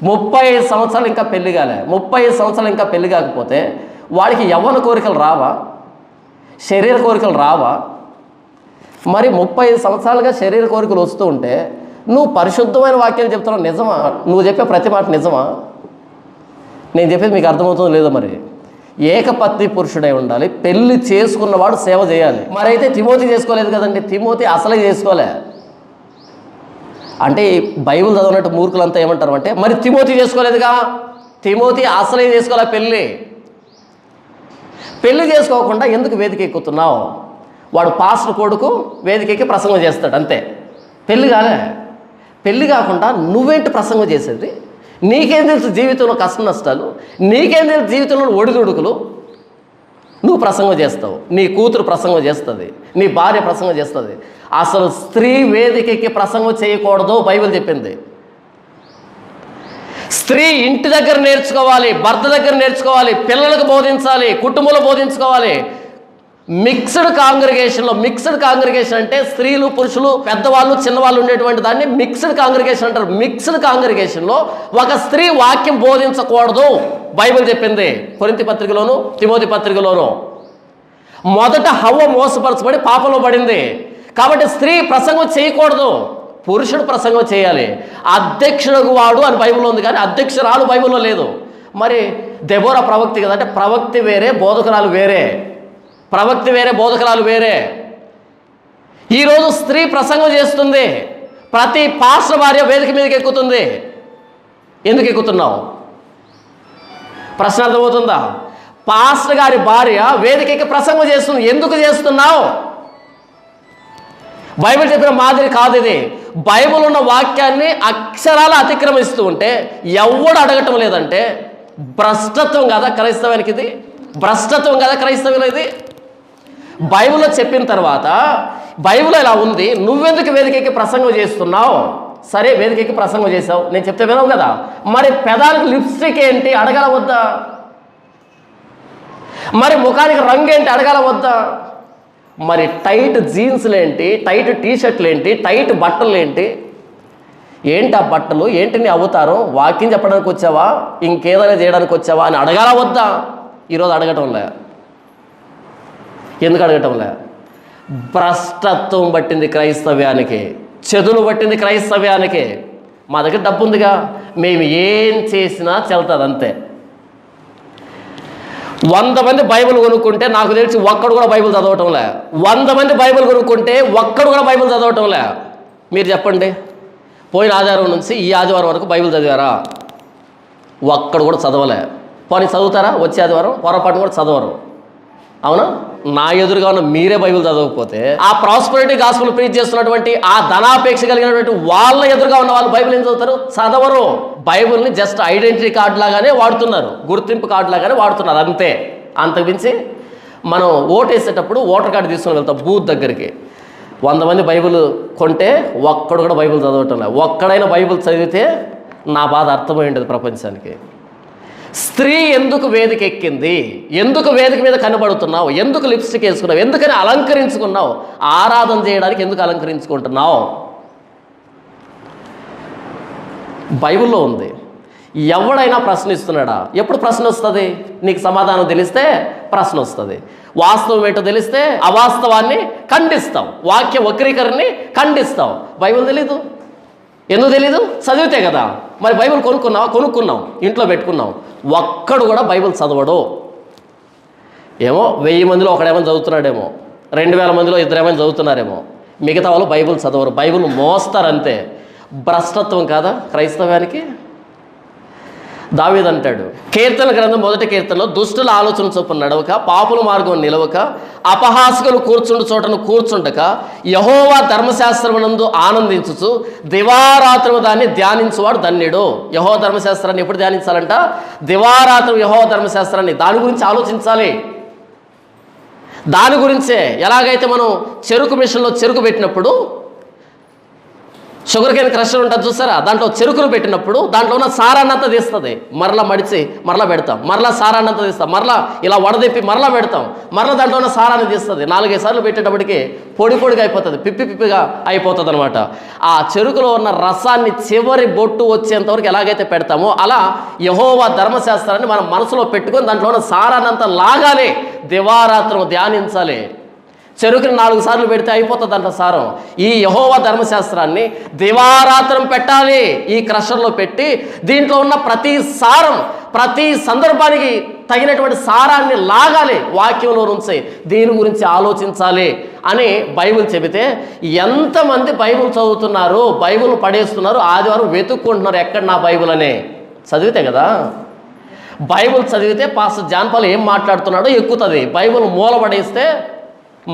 30 సంవత్సరాలు ఇంకా పెళ్లి కాలే. 30 సంవత్సరాలు ఇంకా పెళ్లి కాకపోతే వాడికి యవ్వన కోరికలు రావా? శరీర కోరికలు రావా? మరి 30 సంవత్సరాలుగా శరీర కోరికలు వస్తూ ఉంటే నువ్వు పరిశుద్ధమైన వాక్యాలు చెప్తున్నావు, నిజమా? నువ్వు చెప్పే ప్రతి మాట నిజమా? నేను చెప్పేది మీకు అర్థమవుతుందో లేదో? మరి ఏకపత్ని పురుషుడై ఉండాలి, పెళ్లి చేసుకున్నవాడు సేవ చేయాలి. మరైతే తిమోతి చేసుకోలేదు కదండి. తిమోతి అసలే చేసుకోలే. అంటే బైబిల్ చదవనట్టు మూర్ఖులంతా ఏమంటారు అంటే, మరి తిమోతి చేసుకోలేదుగా, తిమోతి అసలే చేసుకోలే. పెళ్లి చేసుకోకుండా ఎందుకు వేదిక ఎక్కుతున్నావు? వాడు పాస్టర్ కొడుకు వేదిక ఎక్కి ప్రసంగం చేస్తాడు అంతే. పెళ్లి కాలే. పెళ్లి కాకుండా నువ్వేంటి ప్రసంగం చేసేది? నీకేం తెలుసు జీవితంలో కష్ట నష్టాలు? నీకేం తెలుసు జీవితంలో ఒడిదుడుకులు? నువ్వు ప్రసంగం చేస్తావు, నీ కూతురు ప్రసంగం చేస్తుంది, నీ భార్య ప్రసంగం చేస్తుంది. అసలు స్త్రీ వేదికకి ప్రసంగం చేయకూడదు బైబిల్ చెప్పింది. స్త్రీ ఇంటి దగ్గర నేర్చుకోవాలి, భర్త దగ్గర నేర్చుకోవాలి, పిల్లలకు బోధించాలి, కుటుంబంలో బోధించుకోవాలి. మిక్స్డ్ కాంగ్రిగేషన్ అంటే స్త్రీలు పురుషులు పెద్దవాళ్ళు చిన్నవాళ్ళు ఉండేటువంటి దాన్ని మిక్స్డ్ కాంగ్రిగేషన్ అంటారు. మిక్స్డ్ కాంగ్రిగేషన్లో ఒక స్త్రీ వాక్యం బోధించకూడదు బైబిల్ చెప్పింది. కొరింథీ పత్రికలోను తిమోతి పత్రికలోను. మొదట హవ్వ మోసపరచబడి పాపంలో పడింది కాబట్టి స్త్రీ ప్రసంగం చేయకూడదు, పురుషుడు ప్రసంగం చేయాలి. అధ్యక్షుడు వాడు అని బైబిల్లో ఉంది కానీ అధ్యక్షురాలు బైబిల్లో లేదు. మరి దెబోరా ప్రవక్తి కదా, అంటే ప్రవక్తి వేరే బోధకురాలు వేరే, ప్రవక్తి వేరే బోధకురాలు వేరే. ఈరోజు స్త్రీ ప్రసంగం చేస్తుంది, ప్రతి పాస్టర్ భార్య వేదిక మీదకి ఎక్కుతుంది. ఎందుకు ఎక్కుతున్నావు? ప్రశ్న అర్థమవుతుందా? పాస్టర్ గారి భార్య వేదిక ఎక్కి ప్రసంగం చేస్తుంది, ఎందుకు చేస్తున్నావు? బైబిల్ చెప్పిన మాదిరి కాదు ఇది. బైబిల్ ఉన్న వాక్యాన్ని అక్షరాలు అతిక్రమిస్తూ ఉంటే ఎవడు అడగటం లేదంటే భ్రష్టత్వం కదా క్రైస్తవానికి ఇది. భ్రష్టత్వం కదా క్రైస్తవులు ఇది. బైబిల్లో చెప్పిన తర్వాత బైబిల్లో ఇలా ఉంది, నువ్వెందుకు వేదికకి ప్రసంగం చేస్తున్నావు? సరే, వేదికకి ప్రసంగం చేసావు, నేను చెప్తే వినవు కదా. మరి పెదాలకు లిప్స్టిక్ ఏంటి అడగాల వద్దా? మరి ముఖానికి రంగు ఏంటి అడగాల వద్దా? మరి టైట్ జీన్స్లు ఏంటి, టైట్ టీషర్ట్లు ఏంటి, టైట్ బట్టలు ఏంటి? ఏంటి ఆ బట్టలు, ఏంటి నీ అవతారం? వాకింగ్ చెప్పడానికి వచ్చావా, ఇంకేదైనా చేయడానికి వచ్చావా అని అడగాల వద్దా? ఈరోజు అడగటంలే. ఎందుకు అడగటంలే? భ్రష్టత్వం పట్టింది క్రైస్తవ్యానికి, చెదులు పట్టింది క్రైస్తవ్యానికి. మా దగ్గర డబ్బు ఉందిగా, మేము ఏం చేసినా చెల్తుంది అంతే. 100 మంది బైబిల్ కొనుక్కుంటే నాకు తెలిసి ఒక్కడు కూడా బైబిల్ చదవటంలే. 100 మంది బైబిల్ కొనుక్కుంటే ఒక్కడు కూడా బైబిల్ చదవటంలే. మీరు చెప్పండి, పోయిన ఆదివారం నుంచి ఈ ఆదివారం వరకు బైబిల్ చదివారా? ఒక్కడు కూడా చదవలే. పోనీ చదువుతారా? వచ్చే ఆదివారం పొరపాటు కూడా చదవరు. అవునా? నా ఎదురుగా ఉన్న మీరే బైబిల్ చదవకపోతే, ఆ ప్రాస్పరిటీ గాస్పెల్ ప్రీచ్ చేస్తున్నటువంటి ఆ ధనాపేక్ష కలిగినటువంటి వాళ్ళ ఎదురుగా ఉన్న వాళ్ళు బైబిల్ ఏం చదువుతారు? చదవరు. బైబిల్ని జస్ట్ ఐడెంటిటీ కార్డు లాగానే వాడుతున్నారు, గుర్తింపు కార్డు లాగానే వాడుతున్నారు అంతే. అంతకుమించి మనం ఓటేసేటప్పుడు ఓటర్ కార్డు తీసుకుని వెళ్తాం బూత్ దగ్గరికి. 100 మంది బైబిల్ కొంటే ఒక్కడు కూడా బైబిల్ చదవటం లేదు. ఒక్కడైనా బైబిల్ చదివితే నా బాధ అర్థమై ఉండేది ప్రపంచానికి. స్త్రీ ఎందుకు వేదిక ఎక్కింది, ఎందుకు వేదిక మీద కనబడుతున్నావు, ఎందుకు లిప్స్టిక్ వేసుకున్నావు, ఎందుకని అలంకరించుకున్నావు, ఆరాధన చేయడానికి ఎందుకు అలంకరించుకుంటున్నావు? బైబిల్లో ఉంది. ఎవడైనా ప్రశ్నిస్తున్నాడా? ఎప్పుడు ప్రశ్న వస్తుంది? నీకు సమాధానం తెలిస్తే ప్రశ్న వస్తుంది. వాస్తవం ఏంటో తెలిస్తే అవాస్తవాన్ని ఖండిస్తావు, వాక్య వక్రీకరణని ఖండిస్తావు. బైబిల్ తెలీదు. ఎందుకు తెలీదు? చదివితే కదా. మరి బైబిల్ కొనుక్కున్నాం, ఇంట్లో పెట్టుకున్నాం, ఒక్కడు కూడా బైబిల్ చదవడు. ఏమో 1000 మందిలో ఒకడేమని చదువుతున్నాడేమో, 2000 మందిలో 2 ఏమైనా చదువుతున్నారేమో, మిగతా వాళ్ళు బైబిల్ చదవరు, బైబిల్ మోస్తారంతే. భ్రష్టత్వం కాదా క్రైస్తవానికి? దావీదు అంటాడు కీర్తన గ్రంథం 1వ కీర్తనలో, దుష్టుల ఆలోచన చొప్పున నడవక, పాపుల మార్గం నిలవక, అపహాసకులు కూర్చుండు చోటను కూర్చుండక, యెహోవా ధర్మశాస్త్రమునందు ఆనందించుచు దివారాత్రము దాన్ని ధ్యానించువాడు ధన్యుడు. యెహోవా ధర్మశాస్త్రాన్ని ఎప్పుడు ధ్యానించాలంట? దివారాత్రం యెహోవా ధర్మశాస్త్రాన్ని, దాని గురించి ఆలోచించాలి. దాని గురించే, ఎలాగైతే మనం చెరుకు మిషన్లో చెరుకు పెట్టినప్పుడు షుగర్ కేన్ క్రషర్ ఉంటుంది చూసారా, దాంట్లో చెరుకును పెట్టినప్పుడు దాంట్లో ఉన్న సారాన్నంతా తీస్తుంది, మరలా మడిచి మరలా పెడతాం, మరలా సారాన్నంతా తీస్తాం, మరలా ఇలా వడదెప్పి మరలా పెడతాం, మరలా దాంట్లో ఉన్న సారాన్ని తీస్తుంది. 4-5 సార్లు పెట్టేటప్పటికి పొడిగా అయిపోతుంది, పిప్పిగా అయిపోతుంది అనమాట. ఆ చెరుకులో ఉన్న రసాన్ని చివరి బొట్టు వచ్చేంతవరకు ఎలాగైతే పెడతామో, అలా యెహోవా ధర్మశాస్త్రాన్ని మనం మనసులో పెట్టుకొని దాంట్లో ఉన్న సారాన్నంతా లాగాలి, దివారాత్రం ధ్యానించాలి. చెరుకుని 4 సార్లు పెడితే అయిపోతుంది అంట సారం. ఈ యెహోవా ధర్మశాస్త్రాన్ని దివారాత్రం పెట్టాలి, ఈ క్రషర్లో పెట్టి దీంట్లో ఉన్న ప్రతి సారం, ప్రతి సందర్భానికి తగినటువంటి సారాన్ని లాగాలి, వాక్యంలో నుంచి దీని గురించి ఆలోచించాలి అని బైబిల్ చెబితే, ఎంతమంది బైబిల్ చదువుతున్నారు, బైబిల్ పడేస్తున్నారు, ఆదివారం వెతుక్కుంటున్నారు ఎక్కడ నా బైబిల్ అనే. చదివితే కదా. బైబిల్ చదివితే పాస్టర్ జాన్ పాల్ ఏం మాట్లాడుతున్నాడో ఎక్కుతుంది. బైబిల్ మూలపడేస్తే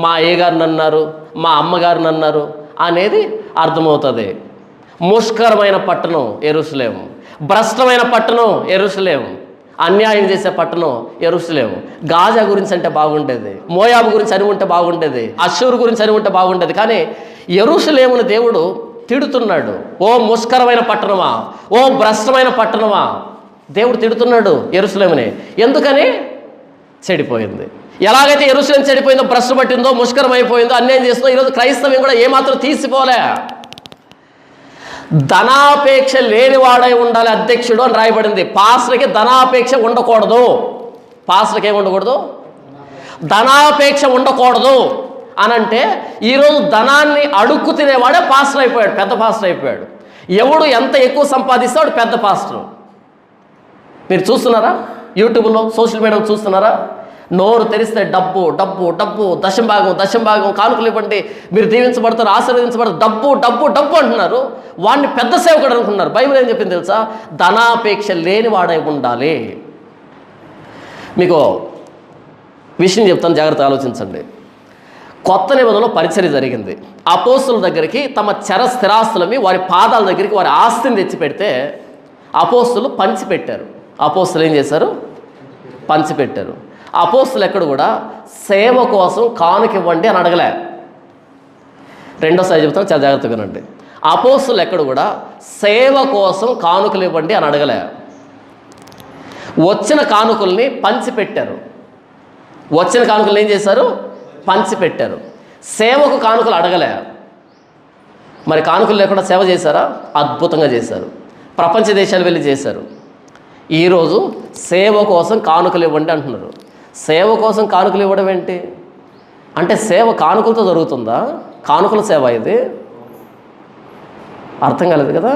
మా అయ్యగారిని అన్నారు, మా అమ్మగారిని అన్నారు అనేది అర్థమవుతుంది. ముష్కరమైన పట్టణం యెరూషలేము, భ్రష్టమైన పట్టణం యెరూషలేము, అన్యాయం చేసే పట్టణం యెరూషలేము. గాజా గురించి అంటే బాగుండేది, మోయాబు గురించి అని ఉంటే బాగుండేది, అష్షూరు గురించి అని ఉంటే బాగుండేది. కానీ యెరూషలేమును దేవుడు తిడుతున్నాడు. ఓ ముష్కరమైన పట్టణమా, ఓ భ్రష్టమైన పట్టణమా, దేవుడు తిడుతున్నాడు యెరూషలేముని. ఎందుకని? చెడిపోయింది. ఎలాగైతే యెరూషలేము చెడిపోయిందో, భ్రష్టు పట్టిందో, ముష్కరం అయిపోయిందో, అన్యాయం చేస్తుందో, ఈరోజు క్రైస్తవం కూడా ఏమాత్రం తీసిపోలే. ధనాపేక్ష లేనివాడై ఉండాలి అధ్యక్షుడు అని రాయబడింది. పాస్టర్కి ధనాపేక్ష ఉండకూడదు. పాస్టర్కి ఏమి ఉండకూడదు? ధనాపేక్ష ఉండకూడదు అని అంటే, ఈరోజు ధనాన్ని అడుక్కు తినేవాడే పాస్టర్ అయిపోయాడు, పెద్ద పాస్టర్ అయిపోయాడు. ఎవడు ఎంత ఎక్కువ సంపాదిస్తే వాడు పెద్ద పాస్టర్. మీరు చూస్తున్నారా? యూట్యూబ్లో, సోషల్ మీడియాలో చూస్తున్నారా? నోరు తెరిస్తే డబ్బు డబ్బు డబ్బు, దశంభాగం కానుకలు ఇవ్వండి, మీరు దీవించబడతారు, ఆశీర్వదించబడతారు, డబ్బు డబ్బు డబ్బు అంటున్నారు. వాడిని పెద్ద సేవకుడు అనుకున్నారు. బైబిల్ ఏం చెప్పింది తెలుసా? ధనాపేక్ష లేని వాడై ఉండాలి. మీకు విషయం చెప్తాను, జాగ్రత్త ఆలోచించండి. కొత్త నిబంధనలో పరిచర్య జరిగింది. అపోస్తుల దగ్గరికి తమ స్థిరాస్తులని, వారి పాదాల దగ్గరికి వారి ఆస్తిని తెచ్చిపెడితే అపోస్తులు పంచిపెట్టారు. అపోస్తులు ఏం చేశారు? పంచిపెట్టారు. అపోస్తులు ఎక్కడ కూడా సేవ కోసం కానుక ఇవ్వండి అని అడగలే. రెండోసారి చెబుతాను, చాలా జాగ్రత్తగా వినండి. అపోస్తులు ఎక్కడ కూడా సేవ కోసం కానుకలు ఇవ్వండి అని అడగలే. వచ్చిన కానుకల్ని పంచిపెట్టారు. వచ్చిన కానుకలు ఏం చేశారు? పంచిపెట్టారు. సేవకు కానుకలు అడగలే. మరి కానుకలు లేకుండా సేవ చేశారా? అద్భుతంగా చేశారు. ప్రపంచ దేశాలు వెళ్ళి చేశారు. ఈరోజు సేవ కోసం కానుకలు ఇవ్వండి అంటున్నారు. సేవ కోసం కానుకలు ఇవ్వడం ఏంటి అంటే, సేవ కానుకలతో జరుగుతుందా? కానుకల సేవ ఇది అర్థం కాలేదు కదా.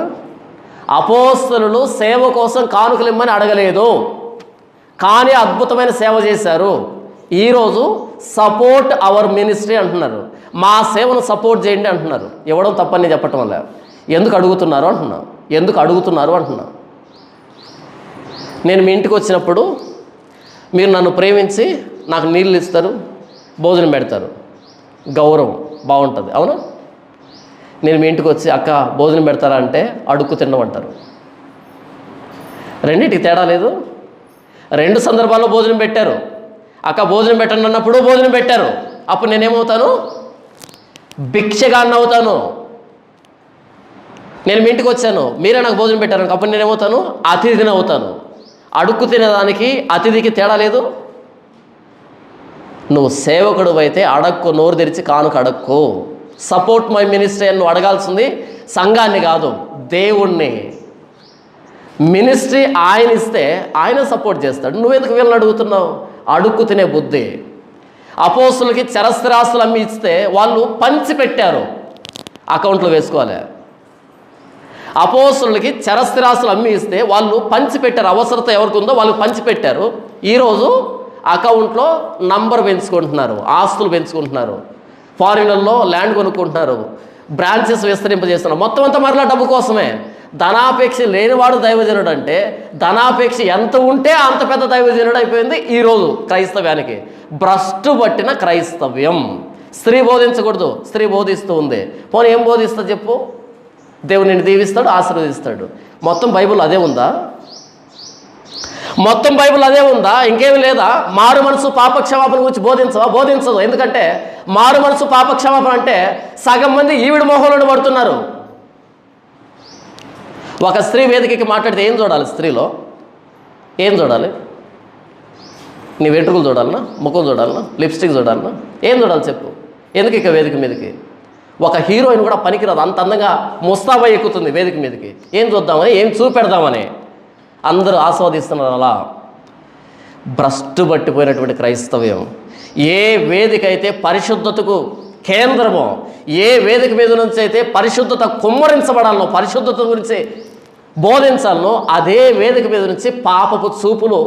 అపోస్తలులు సేవ కోసం కానుకలు ఇమ్మని అడగలేదు, కానీ అద్భుతమైన సేవ చేశారు. ఈరోజు సపోర్ట్ అవర్ మినిస్ట్రీ అంటున్నారు. మా సేవను సపోర్ట్ చేయండి అంటున్నారు. ఇవ్వడం తప్పని చెప్పటం వల్ల ఎందుకు అడుగుతున్నారు అంటున్నా. ఎందుకు అడుగుతున్నారు అంటున్నా. నేను మీ ఇంటికి వచ్చినప్పుడు మీరు నన్ను ప్రేమించి నాకు నీళ్ళు ఇస్తారు, భోజనం పెడతారు, గౌరవం బాగుంటుంది, అవునా? నేను మీ ఇంటికి వచ్చి అక్క భోజనం పెడతారా అంటే అడుక్కు తినమంటారు. రెండింటికి తేడా లేదు. రెండు సందర్భాల్లో భోజనం పెట్టారు. అక్క భోజనం పెట్టండి అన్నప్పుడు భోజనం పెట్టారు. అప్పుడు నేనేమవుతాను? భిక్షగాన్ని అవుతాను. నేను మీ ఇంటికి వచ్చాను, మీరే నాకు భోజనం పెట్టారు, అప్పుడు నేనేమవుతాను? అతిథిని అవుతాను. అడుక్కు తినేదానికి అతిథికి తేడా లేదు. నువ్వు సేవకుడు అయితే అడక్కు, నోరు తెరిచి కానుక అడక్కు. సపోర్ట్ మై మినిస్ట్రీ అని నువ్వు అడగాల్సింది సంఘాన్ని కాదు, దేవుణ్ణి. మినిస్ట్రీ ఆయన ఇస్తే ఆయన సపోర్ట్ చేస్తాడు. నువ్వెందుకు వీళ్ళని అడుగుతున్నావు? అడుక్కు తినే బుద్ధి. అపోస్తులకి చరస్థిరాస్తులు అమ్మి ఇస్తే వాళ్ళు పంచి పెట్టారు, అకౌంట్లో వేసుకోవాలి. అపోస్తులకి చరస్థిరాస్తులు అమ్మి ఇస్తే వాళ్ళు పంచి పెట్టారు. అవసరత ఎవరికి ఉందో వాళ్ళు పంచి పెట్టారు. ఈరోజు అకౌంట్లో నంబర్ పెంచుకుంటున్నారు, ఆస్తులు పెంచుకుంటున్నారు, ఫారిన్లలో ల్యాండ్ కొనుక్కుంటున్నారు, బ్రాంచెస్ విస్తరింపజేస్తున్నారు. మొత్తం అంతా మరలా డబ్బు కోసమే. ధనాపేక్ష లేనివాడు దైవజనుడు అంటే, ధనాపేక్ష ఎంత ఉంటే అంత పెద్ద దైవజనుడు అయిపోయింది ఈరోజు క్రైస్తవ్యానికి. భ్రష్టు పట్టిన క్రైస్తవ్యం. స్త్రీ బోధించకూడదు, స్త్రీ బోధిస్తూ ఉంది. పోనీ ఏం బోధిస్తా చెప్పు? దేవుడు నిన్ను దీవిస్తాడు, ఆశీర్వదిస్తాడు. మొత్తం బైబిల్ అదే ఉందా? మొత్తం బైబిల్ అదే ఉందా? ఇంకేమి లేదా? మారు మనసు పాపక్షమాపణ గురించి బోధించవా? బోధించదు. ఎందుకంటే మారు మనసు పాపక్షమాపణ అంటే సగం మంది ఈవిడ మోహంలో పడుతున్నారు. ఒక స్త్రీ వేదికకి మాట్లాడితే ఏం చూడాలి? స్త్రీలో ఏం చూడాలి? నీ వెంట్రుకలు చూడాలన్నా, ముఖం చూడాలన్నా, లిప్స్టిక్ చూడాలన్నా, ఏం చూడాలి చెప్పు? ఎందుకు ఇక వేదిక మీదకి? ఒక హీరోయిన్ కూడా పనికిరాదు, అంత అందంగా ముస్తాబా ఎక్కుతుంది వేదిక మీదకి. ఏం చూద్దామని, ఏం చూపెడదామని అందరూ ఆస్వాదిస్తున్నారు. అలా భ్రష్టు పట్టిపోయినటువంటి క్రైస్తవ్యం. ఏ వేదిక అయితే పరిశుద్ధతకు కేంద్రమో, ఏ వేదిక మీద నుంచి అయితే పరిశుద్ధత కుమ్మరించబడాలనో, పరిశుద్ధత గురించి బోధించాలనో, అదే వేదిక మీద నుంచి పాపపు చూపులు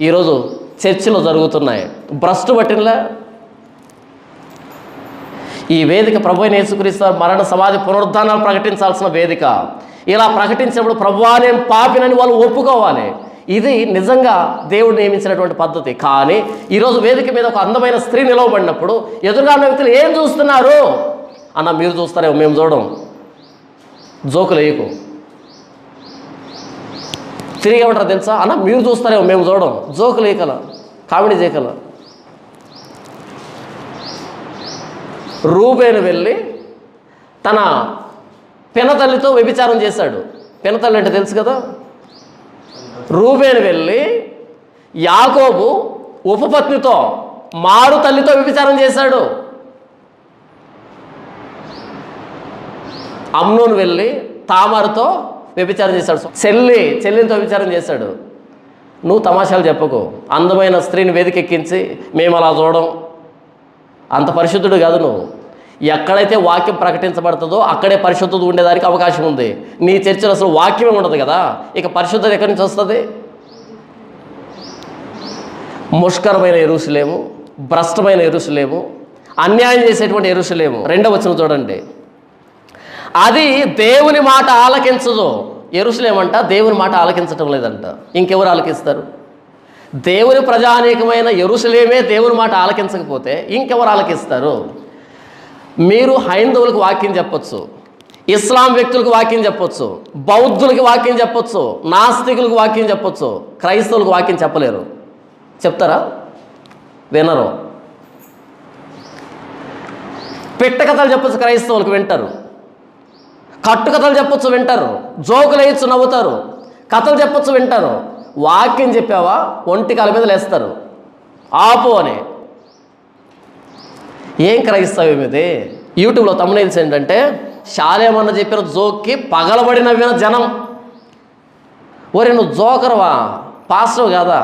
ఈరోజు చర్చిలో జరుగుతున్నాయి. భ్రష్టు పట్టినలా. ఈ వేదిక ప్రభువైన యేసుక్రీస్తు మరణ సమాధి పునరుద్ధానాలు ప్రకటించాల్సిన వేదిక. ఇలా ప్రకటించినప్పుడు ప్రభువా నేను పాపినని వాళ్ళు ఒప్పుకోవాలి. ఇది నిజంగా దేవుడు నియమించినటువంటి పద్ధతి. కానీ ఈరోజు వేదిక మీద ఒక అందమైన స్త్రీ నిలవబడినప్పుడు ఎదురుగా ఉన్న వ్యక్తులు ఏం చూస్తున్నారు అన్న, మీరు చూస్తారేమో, మేము చూడం. జోకులు వేయకు. తిరిగి ఏమంటారు తెలుసా? అన్న మీరు చూస్తారేమో, మేము చూడం. జోకులు వేయకల, కామెడీ చేయకల. రూబేను వెళ్ళి తన పినతల్లితో వ్యభిచారం చేశాడు. పినతల్లి అంటే తెలుసు కదా. రూబేను వెళ్ళి యాకోబు ఉపపత్నితో, మారు తల్లితో వ్యభిచారం చేశాడు. అమ్నోను వెళ్ళి తామారుతో వ్యభిచారం చేశాడు. చెల్లితో వ్యభిచారం చేశాడు. నువ్వు తమాషాలు చెప్పకు. అందమైన స్త్రీని వేదికెక్కించి మేము అలా చూడం, అంత పరిశుద్ధుడు కాదు నువ్వు. ఎక్కడైతే వాక్యం ప్రకటించబడుతుందో అక్కడే పరిశుద్ధత ఉండేదానికి అవకాశం ఉంది. నీ చర్చలో అసలు వాక్యమే ఉండదు కదా, ఇక పరిశుద్ధత ఎక్కడి నుంచి వస్తుంది? ముష్కరమైన యెరూషలేము, భ్రష్టమైన యెరూషలేము, అన్యాయం చేసేటువంటి యెరూషలేము. 2వ వచనం చూడండి. అది దేవుని మాట ఆలకించదు. యెరూషలేమంట దేవుని మాట ఆలకించటం లేదంట. ఇంకెవరు ఆలకిస్తారు? దేవుని ప్రజానీకమైన యెరూషలేమే దేవుని మాట ఆలకించకపోతే ఇంకెవరు ఆలకిస్తారు? మీరు హైందవులకు వాక్యం చెప్పొచ్చు, ఇస్లాం వ్యక్తులకు వాక్యం చెప్పొచ్చు, బౌద్ధులకి వాక్యం చెప్పొచ్చు, నాస్తికులకు వాక్యం చెప్పొచ్చు, క్రైస్తవులకు వాక్యం చెప్పలేరు. చెప్తారా? వినరు. పిట్ట కథలు చెప్పొచ్చు, క్రైస్తవులకు వింటారు. కట్టు కథలు చెప్పొచ్చు, వింటారు. జోకులు వేయచ్చు, నవ్వుతారు. కథలు చెప్పొచ్చు, వింటారు. వాక్యం చెప్పావా ఒంటి కాల మీద లేస్తారు, ఆపు అని. ఏం క్రైస్తవ్యం ఇది? యూట్యూబ్లో తమ్మునైల్స్ ఏంటంటే, శాలేమన్న చెప్పిన జోక్కి పగలబడి నవ్విన జనం. ఒరే నువ్వు జోకర్వా, పాస్టర్ కాదా?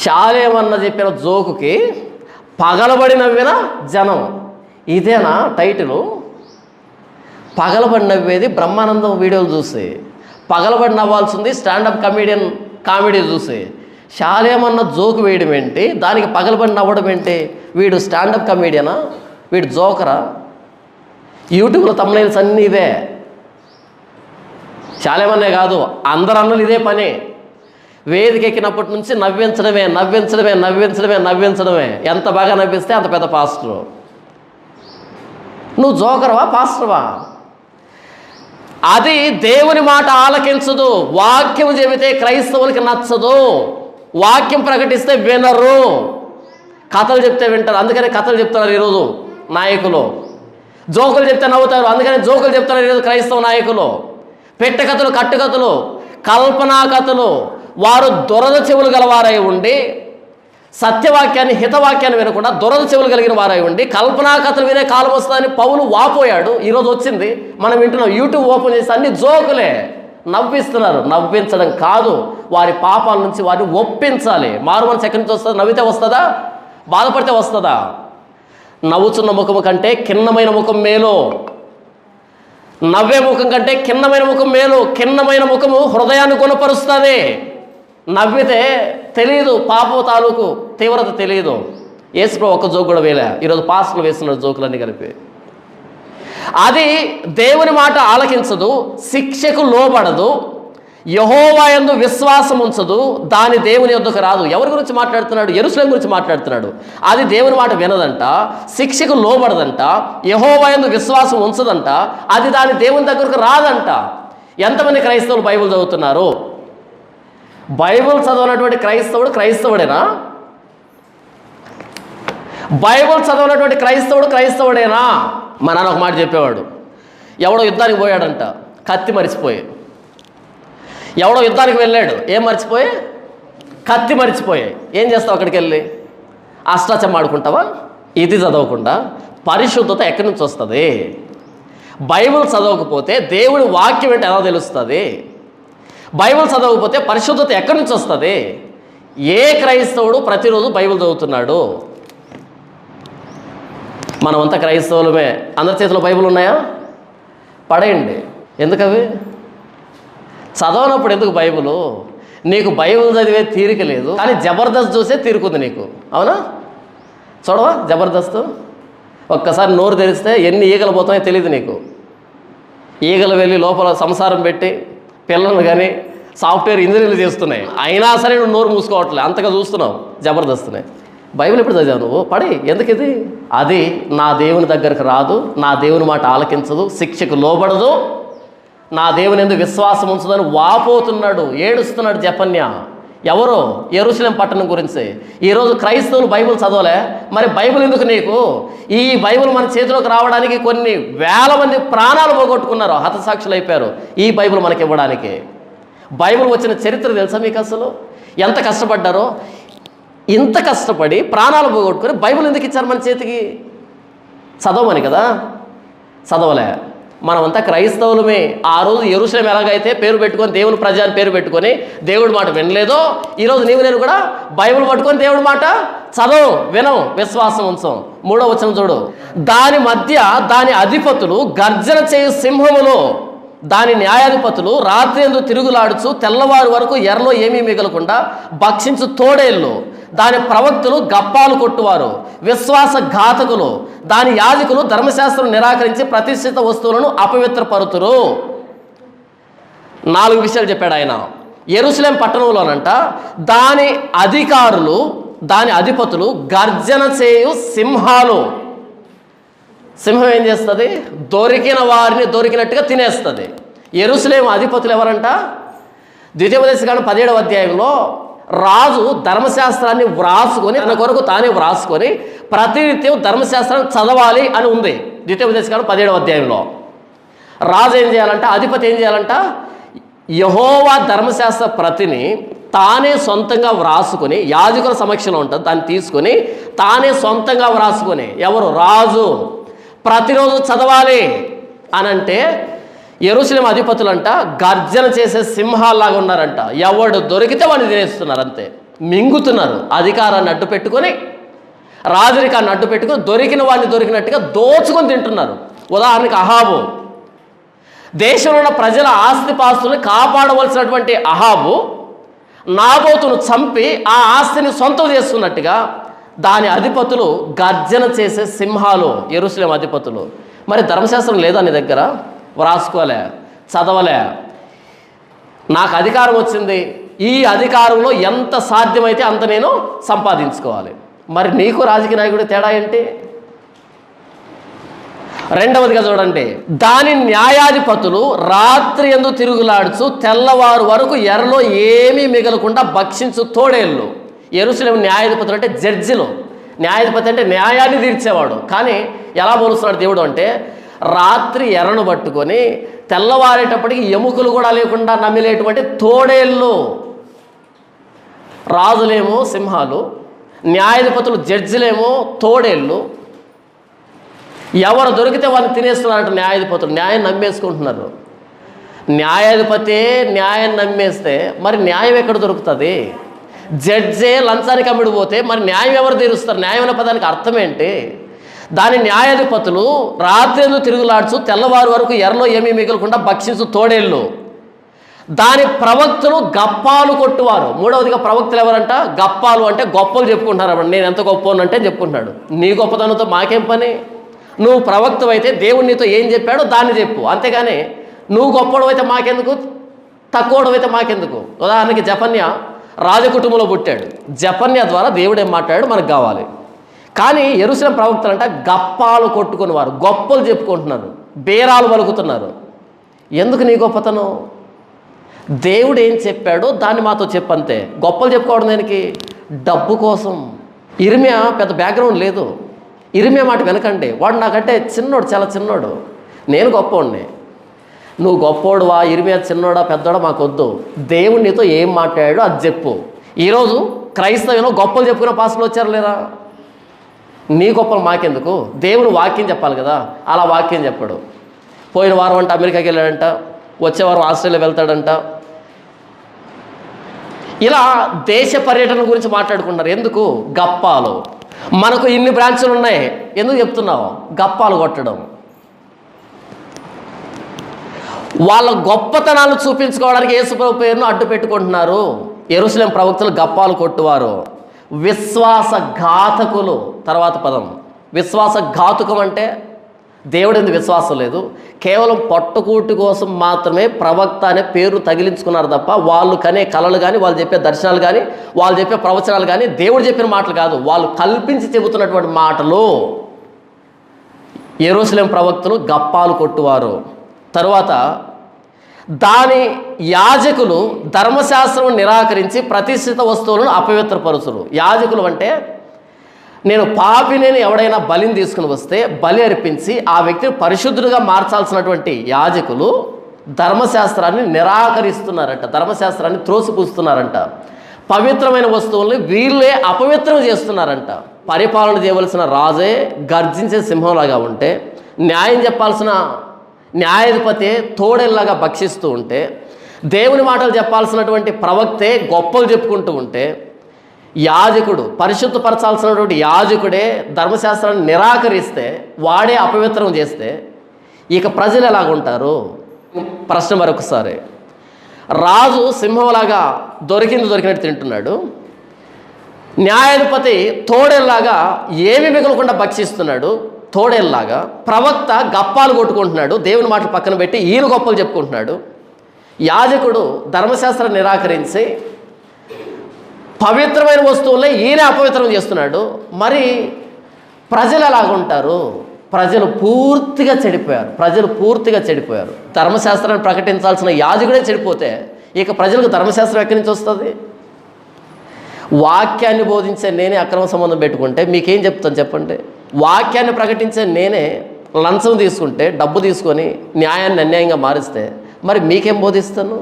శాలేమన్న చెప్పిన జోకుకి పగలబడి నవ్విన జనం. ఇదేనా టైటిలు? పగలబడి నవ్వేది బ్రహ్మానందం వీడియోలు చూసి, పగలబడి నవ్వాల్సింది స్టాండప్ కామెడీ చూసి. శాలేమన్న జోకు వేయడం ఏంటి, దానికి పగలబడి నవ్వడం ఏంటి? వీడు స్టాండప్ కమేడియనా, వీడు జోకరా? యూట్యూబ్లో తమ్మునైల్స్ అన్నీ ఇవే. శాలేమన్నే కాదు, అందరు అన్నలు ఇదే పని. వేదిక ఎక్కినప్పటి నుంచి నవ్వించడమే నవ్వించడమే నవ్వించడమే నవ్వించడమే. ఎంత బాగా నవ్విస్తే అంత పెద్ద పాస్టరు. నువ్వు జోకర్వా, పాస్టర్వా? అది దేవుని మాట ఆలకించదు. వాక్యం చెబితే క్రైస్తవులకి నచ్చదు. వాక్యం ప్రకటిస్తే వినరు. కథలు చెప్తే వింటారు, అందుకని కథలు చెప్తున్నారు ఈరోజు నాయకులు. జోకులు చెప్తే నవ్వుతారు, అందుకని జోకులు చెప్తున్నారు ఈరోజు క్రైస్తవ నాయకులు. పెట్టె కథలు, కట్టుకథలు, కల్పనా కథలు. వారు దురద చెవులు గలవారై ఉండి సత్యవాక్యాన్ని, హితవాక్యాన్ని వినకుండా దురద చెవులు కలిగిన వారై ఉండి కల్పనా కథలు వినే కాలం వస్తుందని పౌలు వాపోయాడు. ఈరోజు వచ్చింది, మనం వింటున్నాం. యూట్యూబ్ ఓపెన్ చేసి అన్ని జోకులే, నవ్విస్తున్నారు. నవ్వించడం కాదు, వారి పాపాల నుంచి వారిని ఒప్పించాలి. మారు మనసు ఎక్కడి నుంచి వస్తుంది? నవ్వితే వస్తుందా? బాధపడితే వస్తుందా? నవ్వుచున్న ముఖము కంటే కిన్నమైన ముఖం మేలు. నవ్వే ముఖం కంటే కిన్నమైన ముఖం మేలు. కిన్నమైన ముఖము హృదయాన్ని గుణపరుస్తుంది. నవ్వితే తెలియదు పాపం తాలూకు తీవ్రత తెలియదు. యేసుప్రభు ఒక్క జోకు కూడా వేలే. ఈరోజు పాస్టర్లు వేస్తున్నారు జోకులన్నీ కలిపి. అది దేవుని మాట ఆలకించదు, శిక్షకు లోబడదు, యెహోవా యందు విశ్వాసం ఉంచదు, దాని దేవుని యొద్దకు రాదు. ఎవరి గురించి మాట్లాడుతున్నాడు? యెరూషలేము గురించి మాట్లాడుతున్నాడు. అది దేవుని మాట వినదంట, శిక్షకు లోబడదంట, యెహోవా యందు విశ్వాసం ఉంచదంట, అది దాని దేవుని దగ్గరకు రాదంట. ఎంతమంది క్రైస్తవులు బైబిల్ చదువుతున్నారు? బైబిల్ చదవనటువంటి క్రైస్తవుడు క్రైస్తవుడేనా? బైబిల్ చదవనటువంటి క్రైస్తవుడేనా? మా నాన్న ఒక మాట చెప్పేవాడు. ఎవడో యుద్ధానికి పోయాడంట, కత్తి మరిచిపోయి. ఎవడో యుద్ధానికి వెళ్ళాడు, ఏం మర్చిపోయి? కత్తి మరిచిపోయి. ఏం చేస్తావు అక్కడికి వెళ్ళి? అష్టాచమ్మ ఆడుకుంటావా? ఇది చదవకుండా పరిశుద్ధత ఎక్కడి నుంచి వస్తుంది? బైబిల్ చదవకపోతే దేవుడి వాక్యం ఏంటి ఎలా తెలుస్తుంది? బైబిల్ చదవకపోతే పరిశుద్ధత ఎక్కడి నుంచి వస్తుంది? ఏ క్రైస్తవుడు ప్రతిరోజు బైబిల్ చదువుతున్నాడు? మనమంతా క్రైస్తవులమే. అందరి చేతిలో బైబిల్ ఉన్నాయా? పడేయండి. ఎందుకవి? చదవనప్పుడు ఎందుకు బైబిలు? నీకు బైబిల్ చదివే తీరిక లేదు, కానీ జబర్దస్త్ చూసే తీరుకుంది నీకు. అవునా? చూడవా జబర్దస్త్? ఒక్కసారి నోరు తెరిస్తే ఎన్ని ఈగలు పోతాయో తెలియదు నీకు. ఈగలు వెళ్ళి లోపల సంసారం పెట్టి పిల్లలు కానీ సాఫ్ట్వేర్ ఇంజనీర్లు చేస్తున్నాయి, అయినా సరే నువ్వు నోరు మూసుకోవట్లే, అంతగా చూస్తున్నావు జబర్దస్త్నే. బైబిల్ ఎప్పుడు చదివావు నువ్వు? పడి. ఎందుకు ఇది? అది నా దేవుని దగ్గరకు రాదు, నా దేవుని మాట ఆలకించదు, శిక్షకు లోబడదు, నా దేవుని ఎందుకు విశ్వాసం ఉంచదని వాపోతున్నాడు, ఏడుస్తున్నాడు జపన్య. ఎవరో? యెరూషలేము పట్టణం గురించి. ఈరోజు క్రైస్తవులు బైబిల్ చదవలే, మరి బైబిల్ ఎందుకు నీకు? ఈ బైబిల్ మన చేతిలోకి రావడానికి కొన్ని వేల మంది ప్రాణాలు పోగొట్టుకున్నారు, హతసాక్షులు అయిపోయారు ఈ బైబిల్ మనకి ఇవ్వడానికి. బైబిల్ వచ్చిన చరిత్ర తెలుసా మీకు? అసలు ఎంత కష్టపడ్డారో. ఇంత కష్టపడి ప్రాణాలు పోగొట్టుకొని బైబిల్ ఎందుకు ఇచ్చారు మన చేతికి? చదవమని కదా. చదవలే. మనమంతా క్రైస్తవులమే. ఆ రోజు యెరూషలేము ఎలాగైతే పేరు పెట్టుకొని దేవుని ప్రజ అని పేరు పెట్టుకొని దేవుడి మాట వినలేదో, ఈరోజు నేను కూడా బైబిల్ పట్టుకొని దేవుడి మాట చదవం, వినం, విశ్వాసం ఉంచం. 3వ వచనం చూడు. దాని మధ్య దాని అధిపతులు గర్జన చేయు సింహములు, దాని న్యాయాధిపతులు రాత్రి ఎందు తిరుగులాడుచు తెల్లవారు వరకు ఎర్రలో ఏమీ మిగలకుండా భక్షించు తోడేళ్ళు, దాని ప్రవక్తలు గప్పాలు కొట్టువారు, విశ్వాస ఘాతకులు, దాని యాజకులు ధర్మశాస్త్రం నిరాకరించి ప్రతిష్ఠిత వస్తువులను అపవిత్రపరుతురు. 4 విషయాలు చెప్పాడు ఆయన. యెరూషలేము పట్టణంలోనంట దాని అధికారులు, దాని అధిపతులు గర్జన చేయు సింహాలు. సింహం ఏం చేస్తుంది? దొరికిన వారిని దొరికినట్టుగా తినేస్తుంది. యెరూషలేము అధిపతులు ఎవరంట? ద్వితీయోపదేశకాండం 17వ అధ్యాయంలో రాజు ధర్మశాస్త్రాన్ని వ్రాసుకొని తన కొరకు తానే వ్రాసుకొని ప్రతినిత్యం ధర్మశాస్త్రాన్ని చదవాలి అని ఉంది ద్వితీయోపదేశకాండం 17వ అధ్యాయంలో. రాజు ఏం చేయాలంట, అధిపతి ఏం చేయాలంట, యెహోవా ధర్మశాస్త్ర ప్రతిని తానే సొంతంగా వ్రాసుకొని, యాజకుల సమక్షంలో ఉంటుంది, దాన్ని తీసుకొని తానే సొంతంగా వ్రాసుకొని, ఎవరు, రాజు ప్రతిరోజు చదవాలి అని అంటే యెరూషలేం అధిపతులంట గర్జన చేసే సింహాల్లాగా ఉన్నారంట. ఎవడు దొరికితే వాడిని తినేస్తున్నారు, అంతే మింగుతున్నారు. అధికారాన్ని అడ్డు పెట్టుకొని, రాజరికాన్ని అడ్డు పెట్టుకొని దొరికిన వాడిని దొరికినట్టుగా దోచుకొని తింటున్నారు. ఉదాహరణకి అహాబు, దేశంలో ఉన్న ప్రజల ఆస్తిపాస్తుల్ని కాపాడవలసినటువంటి అహాబు నాబోతును చంపి ఆ ఆస్తిని సొంతం చేసుకున్నట్టుగా దాని అధిపతులు గర్జన చేసే సింహాలు యెరూషలేం అధిపతులు. మరి ధర్మశాస్త్రం లేదా నీ దగ్గర? వ్రాసుకోలే, చదవలే. నాకు అధికారం వచ్చింది, ఈ అధికారంలో ఎంత సాధ్యమైతే అంత నేను సంపాదించుకోవాలి. మరి నీకు రాజకీయ నాయకుడి తేడా ఏంటి? రెండవదిగా చూడండి, దాని న్యాయాధిపతులు రాత్రి యందు తిరుగులాడుచు తెల్లవారు వరకు ఎర్రలో ఏమీ మిగలకుండా భక్షించు తోడేళ్ళు. యెరూషలేం న్యాయాధిపతులు అంటే జడ్జిలు. న్యాయాధిపతి అంటే న్యాయాన్ని తీర్చేవాడు. కానీ ఎలా పోలుస్తున్నాడు దేవుడు అంటే, రాత్రి ఎర్రను పట్టుకొని తెల్లవారేటప్పటికి ఎముకలు కూడా లేకుండా నమిలేటువంటి తోడేళ్ళు. రాజులేమో సింహాలు, న్యాయాధిపతులు జడ్జిలేమో తోడేళ్ళు. ఎవరు దొరికితే వాళ్ళని తినేస్తున్నారంట న్యాయాధిపతులు. న్యాయం నమ్మేసుకుంటున్నారు. న్యాయాధిపతే న్యాయం నమ్మేస్తే మరి న్యాయం ఎక్కడ దొరుకుతుంది? జడ్జే లంచానికి అమ్ముడిపోతే మరి న్యాయం ఎవరు తీరుస్తారు? న్యాయం అనే పదానికి అర్థం ఏంటి? దాని న్యాయాధిపతులు రాత్రి ఎందుకు తిరుగులాడుచు తెల్లవారు వరకు ఎర్రలో ఏమీ మిగలకుండా భక్షించు తోడేళ్ళు. దాని ప్రవక్తలు గప్పాలు కొట్టువారు. మూడవదిగా ప్రవక్తలు ఎవరంట? గప్పాలు అంటే గొప్పలు చెప్పుకుంటున్నారు. అప్పుడు నేను ఎంత గొప్ప అంటే చెప్పుకుంటున్నాడు. నీ గొప్పతనంతో మాకేం పని? నువ్వు ప్రవక్తవు అయితే దేవుడు నీతో ఏం చెప్పాడో దాన్ని చెప్పు, అంతేగాని నువ్వు గొప్పడు అయితే మాకెందుకు, తక్కువడు అయితే మాకెందుకు. ఉదాహరణకి జఫన్య రాజకుటుంబంలో పుట్టాడు. జఫన్య ద్వారా దేవుడు ఏం మాట్లాడాడు మనకు కావాలి. కానీ యెరూషలేం ప్రవక్తలు అంటే గప్పాలు కొట్టుకునేవారు, గొప్పలు చెప్పుకుంటున్నారు, బేరాలు పలుకుతున్నారు. ఎందుకు నీ గొప్పతనం? దేవుడు ఏం చెప్పాడో దాన్ని మాతో చెప్పంతే. గొప్పలు చెప్పుకోవడం దేనికి? డబ్బు కోసం. ఇర్మియా పెద్ద బ్యాక్గ్రౌండ్ లేదు. ఇర్మియా మాట వెనకండి, వాడు నాకంటే చిన్నోడు, చాలా చిన్నోడు, నేను గొప్పోడిని. నువ్వు గొప్పోడువా, ఇర్మియా చిన్నోడా పెద్దోడా మాకొద్దు. దేవుడు నీతో ఏం మాట్లాడాడో అది చెప్పు. ఈరోజు క్రైస్తవులో గొప్పలు చెప్పుకునే పాస్టర్లు వచ్చారు లేదా? నీ గొప్పలు మాకెందుకు? దేవుడు వాక్యం చెప్పాలి కదా. అలా వాక్యం చెప్పాడు. పోయిన వారం అంటే అమెరికాకి వెళ్ళాడంట, వచ్చే వారం ఆస్ట్రేలియా వెళ్తాడంట. ఇలా దేశ పర్యటన గురించి మాట్లాడుకుంటున్నారు. ఎందుకు? గప్పాలు. మనకు ఇన్ని బ్రాంచ్లు ఉన్నాయి, ఎందుకు చెప్తున్నావు? గప్పాలు కొట్టడం. వాళ్ళ గొప్పతనాలు చూపించుకోవడానికి యేసుప్రభు పేరును అడ్డు పెట్టుకుంటున్నారు. యెరూషలేం ప్రవక్తలు గప్పాలు కొట్టువారు, విశ్వాసఘాతకులు. తర్వాత పదం విశ్వాసఘాతుకం అంటే దేవుడు ఎందుకు విశ్వాసం లేదు, కేవలం పొట్టకూటి కోసం మాత్రమే ప్రవక్త అనే పేరు తగిలించుకున్నారు తప్ప వాళ్ళు కనే కళలు కానీ, వాళ్ళు చెప్పే దర్శనాలు కానీ, వాళ్ళు చెప్పే ప్రవచనాలు కానీ దేవుడు చెప్పిన మాటలు కాదు, వాళ్ళు కల్పించి చెబుతున్నటువంటి మాటలు. యెరూషలేం ప్రవక్తలు గప్పాలు కొట్టువారు. తరువాత దాని యాజకులు ధర్మశాస్త్రం నిరాకరించి ప్రతిష్ఠిత వస్తువులను అపవిత్రపరుచురు. యాజకులు అంటే నేను పాపిని ఎవడైనా బలిని తీసుకుని వస్తే బలి అర్పించి ఆ వ్యక్తిని పరిశుద్ధుడిగా మార్చాల్సినటువంటి యాజకులు ధర్మశాస్త్రాన్ని నిరాకరిస్తున్నారంట, ధర్మశాస్త్రాన్ని త్రోసిపుస్తున్నారంట. పవిత్రమైన వస్తువుల్ని వీళ్ళే అపవిత్రం చేస్తున్నారంట. పరిపాలన చేయవలసిన రాజే గర్జించే సింహంలాగా ఉంటే, న్యాయం చెప్పాల్సిన న్యాయాధిపతే తోడేలాగా భక్షిస్తూ ఉంటే, దేవుని మాటలు చెప్పాల్సినటువంటి ప్రవక్తే గొప్పలు చెప్పుకుంటూ ఉంటే, యాజకుడు పరిశుద్ధపరచాల్సినటువంటి యాజకుడే ధర్మశాస్త్రాన్ని నిరాకరిస్తే, వాడే అపవిత్రం చేస్తే ఇక ప్రజలు ఎలాగుంటారు? ప్రశ్న మరొకసారి. రాజు సింహంలాగా దొరికినట్టు తింటున్నాడు, న్యాయాధిపతి తోడేల్లాగా ఏమి మిగలకుండా భక్షిస్తున్నాడు, తోడేల్లాగా ప్రవక్త గప్పాలు కొట్టుకుంటున్నాడు, దేవుని మాటలు పక్కన పెట్టి ఈయన గొప్పలు చెప్పుకుంటున్నాడు, యాజకుడు ధర్మశాస్త్రాన్ని నిరాకరించి పవిత్రమైన వస్తువులే ఈయన అపవిత్రం చేస్తున్నాడు. మరి ప్రజలు ఎలాగుంటారు? ప్రజలు పూర్తిగా చెడిపోయారు. ధర్మశాస్త్రాన్ని ప్రకటించాల్సిన యాజకుడే చెడిపోతే ఇక ప్రజలకు ధర్మశాస్త్రం ఎక్కడి నుంచి వస్తుంది? వాక్యాన్ని బోధించే నేనే అక్రమ సంబంధం పెట్టుకుంటే మీకేం చెప్తాను చెప్పండి? వాక్యాన్ని ప్రకటించే నేనే లంచం తీసుకుంటే, డబ్బు తీసుకొని న్యాయాన్ని అన్యాయంగా మారిస్తే మరి మీకేం బోధిస్తాను?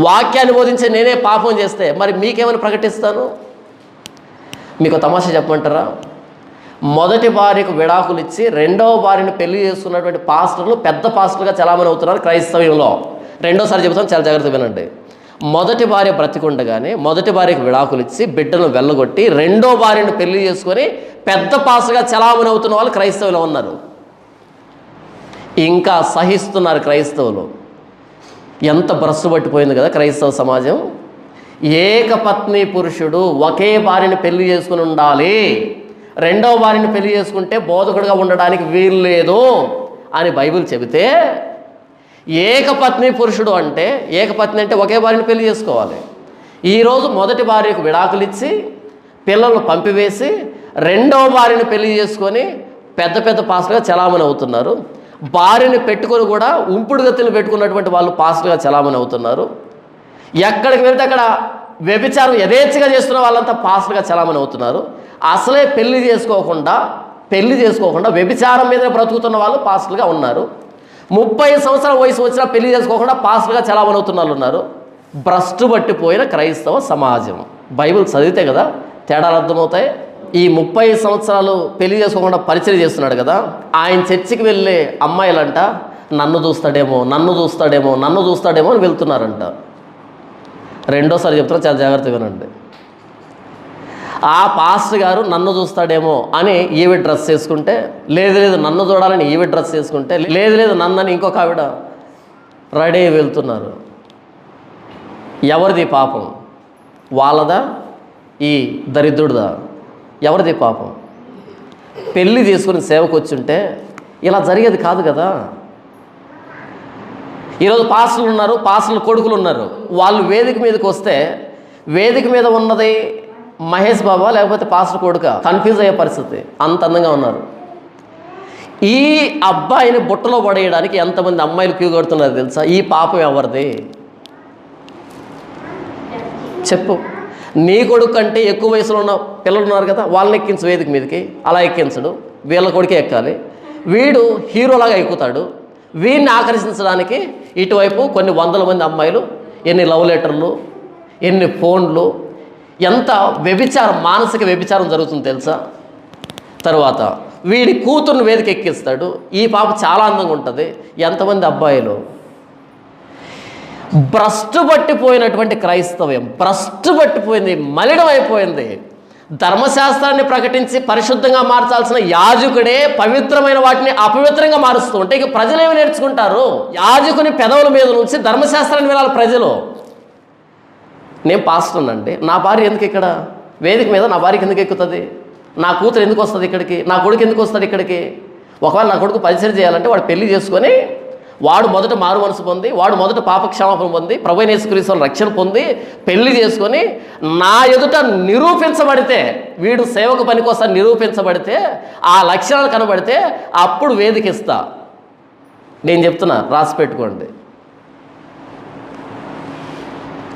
వాక్యాన్ని బోధించే నేనే పాపం చేస్తే మరి మీకేమని ప్రకటిస్తాను? మీకు తమాషా చెప్పమంటారా? మొదటి భార్యకు విడాకులు ఇచ్చి రెండవ భార్యను పెళ్లి చేసుకున్నటువంటి పాస్టర్లు పెద్ద పాస్టర్లుగా చలామణి అవుతున్నారు క్రైస్తవ్యంలో. రెండోసారి చెబుతాను, చాలా జాగ్రత్త వినండి. మొదటి భార్య బ్రతికుండగానే మొదటి భార్యకు విడాకులు ఇచ్చి బిడ్డను వెళ్ళగొట్టి రెండో భార్యను పెళ్లి చేసుకొని పెద్ద పాస్టర్గా చలామణి అవుతున్న వాళ్ళు క్రైస్తవులు ఉన్నారు. ఇంకా సహిస్తున్నారు క్రైస్తవులు. ఎంత భ్రష్టు పట్టిపోయింది కదా క్రైస్తవ సమాజం. ఏకపత్ని పురుషుడు ఒకే భార్యని పెళ్లి చేసుకుని ఉండాలి, రెండవ భార్యని పెళ్లి చేసుకుంటే బోధకుడిగా ఉండడానికి వీలు లేదు అని బైబిల్ చెబితే, ఏకపత్ని పురుషుడు అంటే ఏకపత్ని అంటే ఒకే భార్యని పెళ్లి చేసుకోవాలి. ఈరోజు మొదటి భార్యకు విడాకులు ఇచ్చి పిల్లలను పంపివేసి రెండవ భార్యని పెళ్లి చేసుకొని పెద్ద పెద్ద పాస్టర్గా చలామణి అవుతున్నారు. భార్యని పెట్టుకొని కూడా ఉంపుడు గతులు పెట్టుకున్నటువంటి వాళ్ళు పాస్టర్గా చలామణి అవుతున్నారు. ఎక్కడికి వెళ్తే అక్కడ వ్యభిచారం యథేచ్ఛగా చేస్తున్న వాళ్ళంతా పాస్టర్గా చలామణి అవుతున్నారు. అసలే పెళ్లి చేసుకోకుండా వ్యభిచారం మీద బ్రతుకుతున్న వాళ్ళు పాస్టర్గా ఉన్నారు. 30 సంవత్సరాల వయసు వచ్చినా పెళ్లి చేసుకోకుండా పాస్టర్గా చలామణి అవుతున్న వాళ్ళు ఉన్నారు. భ్రష్టు పట్టిపోయిన క్రైస్తవ సమాజం. బైబిల్ చదివితే కదా తేడాలు అర్థమవుతాయి. ఈ 30 సంవత్సరాలు పెళ్లి చేసుకోకుండా పరిచయం చేస్తున్నాడు కదా, ఆయన చర్చికి వెళ్ళే అమ్మాయిలంట నన్ను చూస్తాడేమో అని వెళ్తున్నారంట. రెండోసారి చెప్తున్నా, చాలా జాగ్రత్తగా వినండి. ఆ పాస్టర్ గారు నన్ను చూస్తాడేమో అని ఈవిడ డ్రెస్ చేసుకుంటే, లేదు నన్ను చూడాలని ఈవిడ డ్రెస్ చేసుకుంటే, లేదు నన్నని ఇంకొక ఆవిడ రెడీ అయ్యి వెళ్తున్నారు. ఎవరిది పాపం? వాళ్ళదా? ఈ దరిద్రుడిదా? ఎవరిది పాపం? పెళ్ళి చేసుకుని సేవకు వచ్చుంటే ఇలా జరిగేది కాదు కదా. ఈరోజు పాస్టర్లు ఉన్నారు, పాస్టర్ల కొడుకులు ఉన్నారు. వాళ్ళు వేదిక మీదకి వస్తే వేదిక మీద ఉన్నది మహేష్ బాబా లేకపోతే పాస్టర్ కొడుక? కన్ఫ్యూజ్ అయ్యే పరిస్థితి. అంత అందంగా ఉన్నారు. ఈ అబ్బాయిని బుట్టలో పడేయడానికి ఎంతమంది అమ్మాయిలు క్యూ కడుతున్నారు తెలుసా? ఈ పాపం ఎవరిది చెప్పు? నీ కొడుకు కంటే ఎక్కువ వయసులో ఉన్న పిల్లలు ఉన్నారు కదా, వాళ్ళని ఎక్కించు వేదిక మీదకి. అలా ఎక్కించడు, వీళ్ళ కొడుకే ఎక్కాలి. వీడు హీరోలాగా ఎక్కుతాడు. వీడిని ఆకర్షించడానికి ఇటువైపు కొన్ని వందల మంది అమ్మాయిలు, ఎన్ని లవ్ లెటర్లు, ఎన్ని ఫోన్లు, ఎంత వ్యభిచారం, మానసిక వ్యభిచారం జరుగుతుంది తెలుసా? తరువాత వీడి కూతుర్ని వేదిక ఎక్కిస్తాడు. ఈ పాప చాలా అందంగా ఉంటుంది. ఎంతమంది అబ్బాయిలు? భ్రష్టు పట్టిపోయినటువంటి క్రైస్తవ్యం భ్రష్టు పట్టిపోయింది, మలినం అయిపోయింది. ధర్మశాస్త్రాన్ని ప్రకటించి పరిశుద్ధంగా మార్చాల్సిన యాజకుడే పవిత్రమైన వాటిని అపవిత్రంగా మారుస్తూ ఉంటే ఇక ప్రజలేమి నేర్చుకుంటారు? యాజకుని పెదవుల మీద నుంచి ధర్మశాస్త్రాన్ని వినాలి ప్రజలు. నేను పాస్టర్నండి, నా భార్య ఎందుకు ఇక్కడ వేదిక మీద? నా భార్యకి ఎందుకు ఎక్కుతుంది? నా కూతురు ఎందుకు వస్తుంది ఇక్కడికి? నా కొడుకు ఎందుకు వస్తాడు ఇక్కడికి? ఒకవేళ నా కొడుకు పరిచయం చేయాలంటే వాడు పెళ్లి చేసుకొని వాడు మొదట మారు మనసు పొంది, వాడు మొదట పాపక్షమాపణ పొంది, ప్రభువైన యేసుక్రీస్తు రక్షణ పొంది పెళ్లి చేసుకొని నా ఎదుట నిరూపించబడితే, వీడు సేవకు పనికోసం నిరూపించబడితే, ఆ లక్షణాలు కనబడితే అప్పుడు వేదిక ఇస్తా. నేను చెప్తున్నా, రాసి పెట్టుకోండి.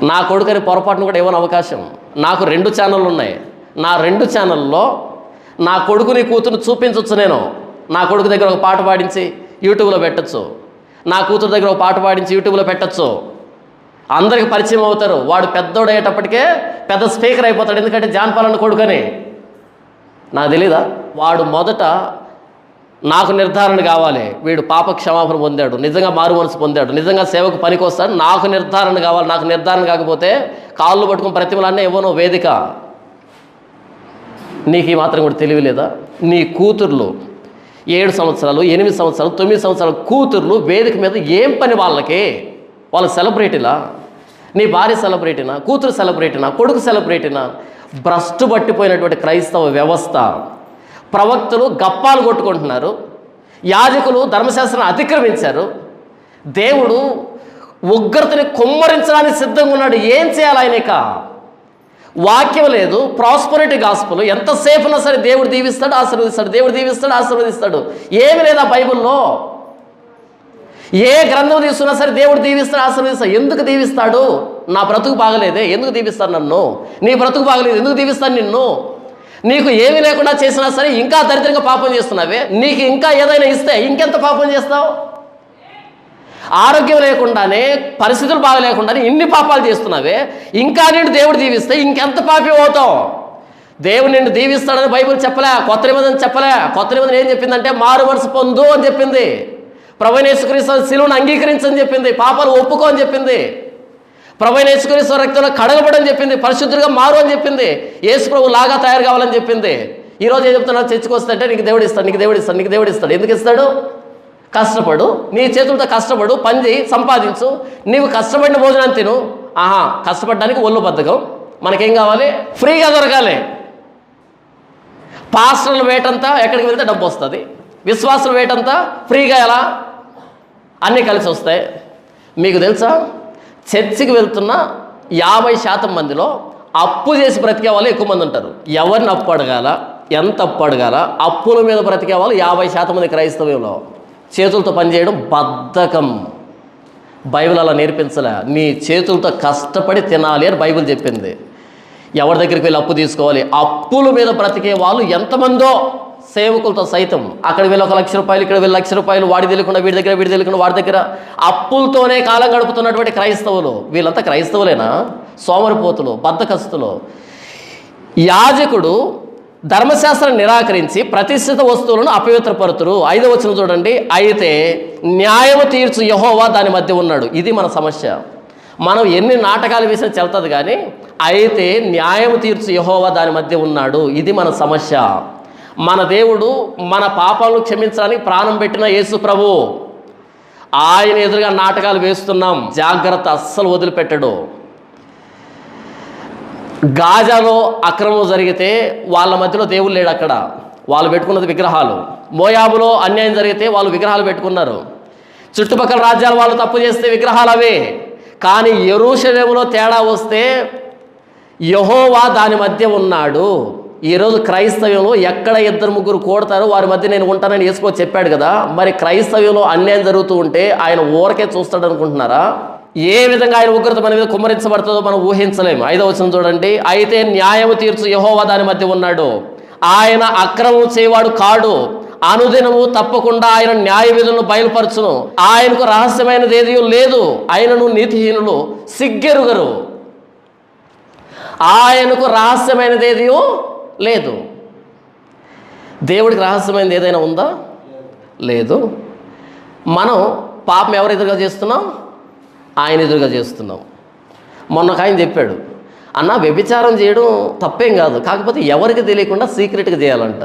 నా కొడుకుని పొరపాటును కూడా ఇవ్వని అవకాశం. నాకు 2 ఛానళ్ళు ఉన్నాయి. నా 2 ఛానల్లో నా కొడుకుని కూతురు చూపించవచ్చు. నేను నా కొడుకు దగ్గర ఒక పాట పాడించి యూట్యూబ్లో పెట్టచ్చు, నా కూతురు దగ్గర ఒక పాట పాడించి యూట్యూబ్లో పెట్టచ్చు. అందరికి పరిచయం అవుతారు. వాడు పెద్దోడు అయ్యేటప్పటికే పెద్ద స్పీకర్ అయిపోతాడు. ఎందుకంటే జాన్పాలన్న కొడుకని నాకు తెలీదా? వాడు మొదట నాకు నిర్ధారణ కావాలి, వీడు పాప క్షమాపణ పొందాడు, నిజంగా మారు మనసు పొందాడు, నిజంగా సేవకు పనికి వస్తాడు, నాకు నిర్ధారణ కావాలి. నాకు నిర్ధారణ కాకపోతే కాళ్ళు పట్టుకుని ప్రతిమలన్నీ ఇవ్వను వేదిక. నీకు ఈ మాత్రం కూడా తెలివి లేదా? నీ కూతుర్లు 7 సంవత్సరాలు, 8 సంవత్సరాలు, 9 సంవత్సరాల కూతుర్లు వేదిక మీద ఏం పని వాళ్ళకి? వాళ్ళ సెలబ్రిటీలా? నీ భార్య సెలబ్రిటీనా? కూతురు సెలబ్రిటీనా? కొడుకు సెలబ్రిటీనా? భ్రష్టు పట్టిపోయినటువంటి క్రైస్తవ వ్యవస్థ. ప్రవక్తలు గప్పాలు కొట్టుకుంటున్నారు, యాజకులు ధర్మశాస్త్రాన్ని అతిక్రమించారు. దేవుడు ఉగ్రతని కుమ్మరించడానికి సిద్ధంగా ఉన్నాడు. ఏం చేయాలి ఆయనక? వాక్యం లేదు, ప్రాస్పరిటీ గాస్పుల్. ఎంతసేపు ఉన్నా సరే దేవుడు దీవిస్తాడు, ఆశీర్వదిస్తాడు, దేవుడు దీవిస్తాడు, ఆశీర్వదిస్తాడు. ఏమి లేదా బైబిల్లో? ఏ గ్రంథం తీసుకున్నా సరే దేవుడు దీవిస్తాడు, ఆశీర్వదిస్తాడు. ఎందుకు దీవిస్తాడు? నా బ్రతుకు బాగలేదే, ఎందుకు దీవిస్తాను నన్ను? నీ బ్రతుకు బాగలేదు, ఎందుకు దీవిస్తాను నిన్ను? నీకు ఏమీ లేకుండా చేసినా సరే ఇంకా దరిద్రంగా పాపం చేస్తున్నావే, నీకు ఇంకా ఏదైనా ఇస్తే ఇంకెంత పాపం చేస్తావు? ఆరోగ్యం లేకుండానే, పరిస్థితులు బాగలేకుండానే ఇన్ని పాపాలు చేస్తున్నావే, ఇంకా నిన్ను దేవుడు దీవిస్తే ఇంకెంత పాపి అవుతావు? దేవుడు నిన్ను దీవిస్తాడని బైబిల్ చెప్పలే, కొత్త నిబంధన చెప్పలే. కొత్త నిబంధన ఏం చెప్పిందంటే మారు మనసు పొందు అని చెప్పింది. ప్రభువైన యేసుక్రీస్తు శిలువను అంగీకరించని చెప్పింది. పాపాలు ఒప్పుకో అని చెప్పింది. ప్రభువైన యేసుక్రీస్తు రక్తంలో కడగబడని చెప్పింది. పరిశుద్ధుడిగా మారు అని చెప్పింది. యేసు ప్రభు లాగా తయారు కావాలని చెప్పింది. ఈరోజు ఏం చెప్తున్నా, చర్చకు వస్తుంటే నీకు దేవుడు ఇస్తాడు, నీకు దేవుడు ఇస్తాడు, నీకు దేవుడు ఇస్తాడు. ఎందుకు ఇస్తాడు? కష్టపడు, నీ చేతులతో కష్టపడు, పని చేయి, సంపాదించు, నీవు కష్టపడిన భోజనం తిను. కష్టపడడానికి ఒళ్ళు బద్ధకం. మనకేం కావాలి? ఫ్రీగా దొరకాలి. పాస్టర్ల వేటంతా ఎక్కడికి వెళ్తే డబ్బు వస్తుంది, విశ్వాసుల వేటంతా ఫ్రీగా ఎలా? అన్నీ కలిసి వస్తాయి. మీకు తెలుసా, చర్చికి వెళ్తున్న 50% మందిలో అప్పు చేసి బ్రతికే వాళ్ళు ఎక్కువ మంది ఉంటారు. ఎవరిని అప్పు అడగాల, ఎంత అప్పు అడగాల, అప్పుల మీద బ్రతికే వాళ్ళు 50% మంది క్రైస్తవ్యంలో. చేతులతో పనిచేయడం బద్ధకం. బైబిల్ అలా నేర్పించలే. నీ చేతులతో కష్టపడి తినాలి అని బైబిల్ చెప్పింది. ఎవరి దగ్గరికి వెళ్ళి అప్పు తీసుకోవాలి? అప్పుల మీద బ్రతికే వాళ్ళు ఎంతమందో, సేవకులతో సైతం. అక్కడ వెళ్ళి 1 లక్ష రూపాయలు, ఇక్కడ వెళ్ళి 1 లక్ష రూపాయలు, వాడి తెలియకుండా వీడి దగ్గర, వీడి తెలియకుండా వాడి దగ్గర అప్పులతోనే కాలం గడుపుతున్నటువంటి క్రైస్తవులు. వీళ్ళంతా క్రైస్తవులేనా? సోమరిపోతులు, బద్ధకస్తులు. యాజకుడు ధర్మశాస్త్రం నిరాకరించి ప్రతిష్ఠిత వస్తువులను అపవిత్రపరుతురు. 5వ వచనం చూడండి. అయితే న్యాయము తీర్చు యెహోవా దాని మధ్య ఉన్నాడు. ఇది మన సమస్య. మనం ఎన్ని నాటకాలు వేసినా చెల్తుంది కానీ, అయితే న్యాయం తీర్చు యెహోవా దాని మధ్య ఉన్నాడు. ఇది మన సమస్య. మన దేవుడు మన పాపాలను క్షమించడానికి ప్రాణం పెట్టిన యేసు ప్రభు. ఆయన ఎదురుగా నాటకాలు వేస్తున్నాం. జాగ్రత్త, అస్సలు వదిలిపెట్టడు. గాజాలో అక్రమం జరిగితే వాళ్ళ మధ్యలో దేవుడు లేడు. అక్కడ వాళ్ళు పెట్టుకున్నది విగ్రహాలు. మోయాబులో అన్యాయం జరిగితే వాళ్ళు విగ్రహాలు పెట్టుకున్నారు. చుట్టుపక్కల రాజ్యాల వాళ్ళు తప్పు చేస్తే విగ్రహాలు అవే. కానీ యెరూషలేములో తేడా వస్తే యెహోవా దాని మధ్య ఉన్నాడు. ఈరోజు క్రైస్తవ్యంలో ఎక్కడ 2-3 కూడతారో వారి మధ్య నేను ఉంటానని యేసు చెప్పాడు కదా. మరి క్రైస్తవ్యంలో అన్యాయం జరుగుతూ ఉంటే ఆయన ఊరకే చూస్తాడు అనుకుంటున్నారా? ఏ విధంగా ఆయన ఉగ్రత మన మీద కుమ్మరించబడుతుందో మనం ఊహించలేము. 5వ వచనం చూడండి. అయితే న్యాయము తీర్చు యెహోవా దాని మధ్య ఉన్నాడు. ఆయన అక్రమం చేయవాడు కాడు. అనుదినము తప్పకుండా ఆయన న్యాయ విధులను బయలుపరచును. ఆయనకు రహస్యమైనది ఏదీ లేదు. ఆయనను నీతిహీనులు సిగ్గెరుగరు. ఆయనకు రహస్యమైనది ఏదీ లేదు. దేవుడికి రహస్యమైనది ఏదైనా ఉందా? లేదు. మనం పాపం ఎవరు ఎదురుగా చేస్తున్నాం? ఆయన ఎదురుగా చేస్తున్నాం. మొన్న ఒక ఆయన చెప్పాడు, అన్న వ్యభిచారం చేయడం తప్పేం కాదు, కాకపోతే ఎవరికి తెలియకుండా సీక్రెట్గా చేయాలంట.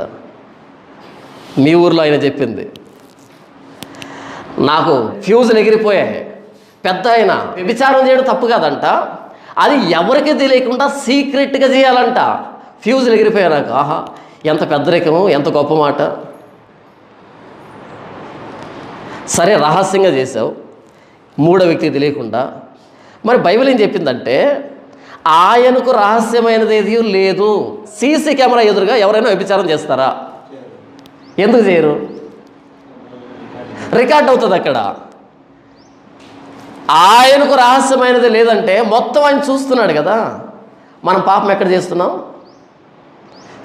మీ ఊర్లో ఆయన చెప్పింది నాకు ఫ్యూజులు ఎగిరిపోయాయి. పెద్ద ఆయన వ్యభిచారం చేయడం తప్పు కాదంట, అది ఎవరికి తెలియకుండా సీక్రెట్గా చేయాలంట. ఫ్యూజులు ఎగిరిపోయా నాకు. ఎంత పెద్దరికము, ఎంత గొప్ప మాట. సరే రహస్యంగా చేసావు, మూడో వ్యక్తికి తెలియకుండా. మరి బైబిల్ ఏం చెప్పిందంటే ఆయనకు రహస్యమైనది ఏది లేదు. సీసీ కెమెరా ఎదురుగా ఎవరైనా వ్యభిచారం చేస్తారా? ఎందుకు చేయరు? రికార్డ్ అవుతుంది అక్కడ. ఆయనకు రహస్యమైనది లేదంటే మొత్తం ఆయన చూస్తున్నాడు కదా. మనం పాపం ఎక్కడ చేస్తున్నాం?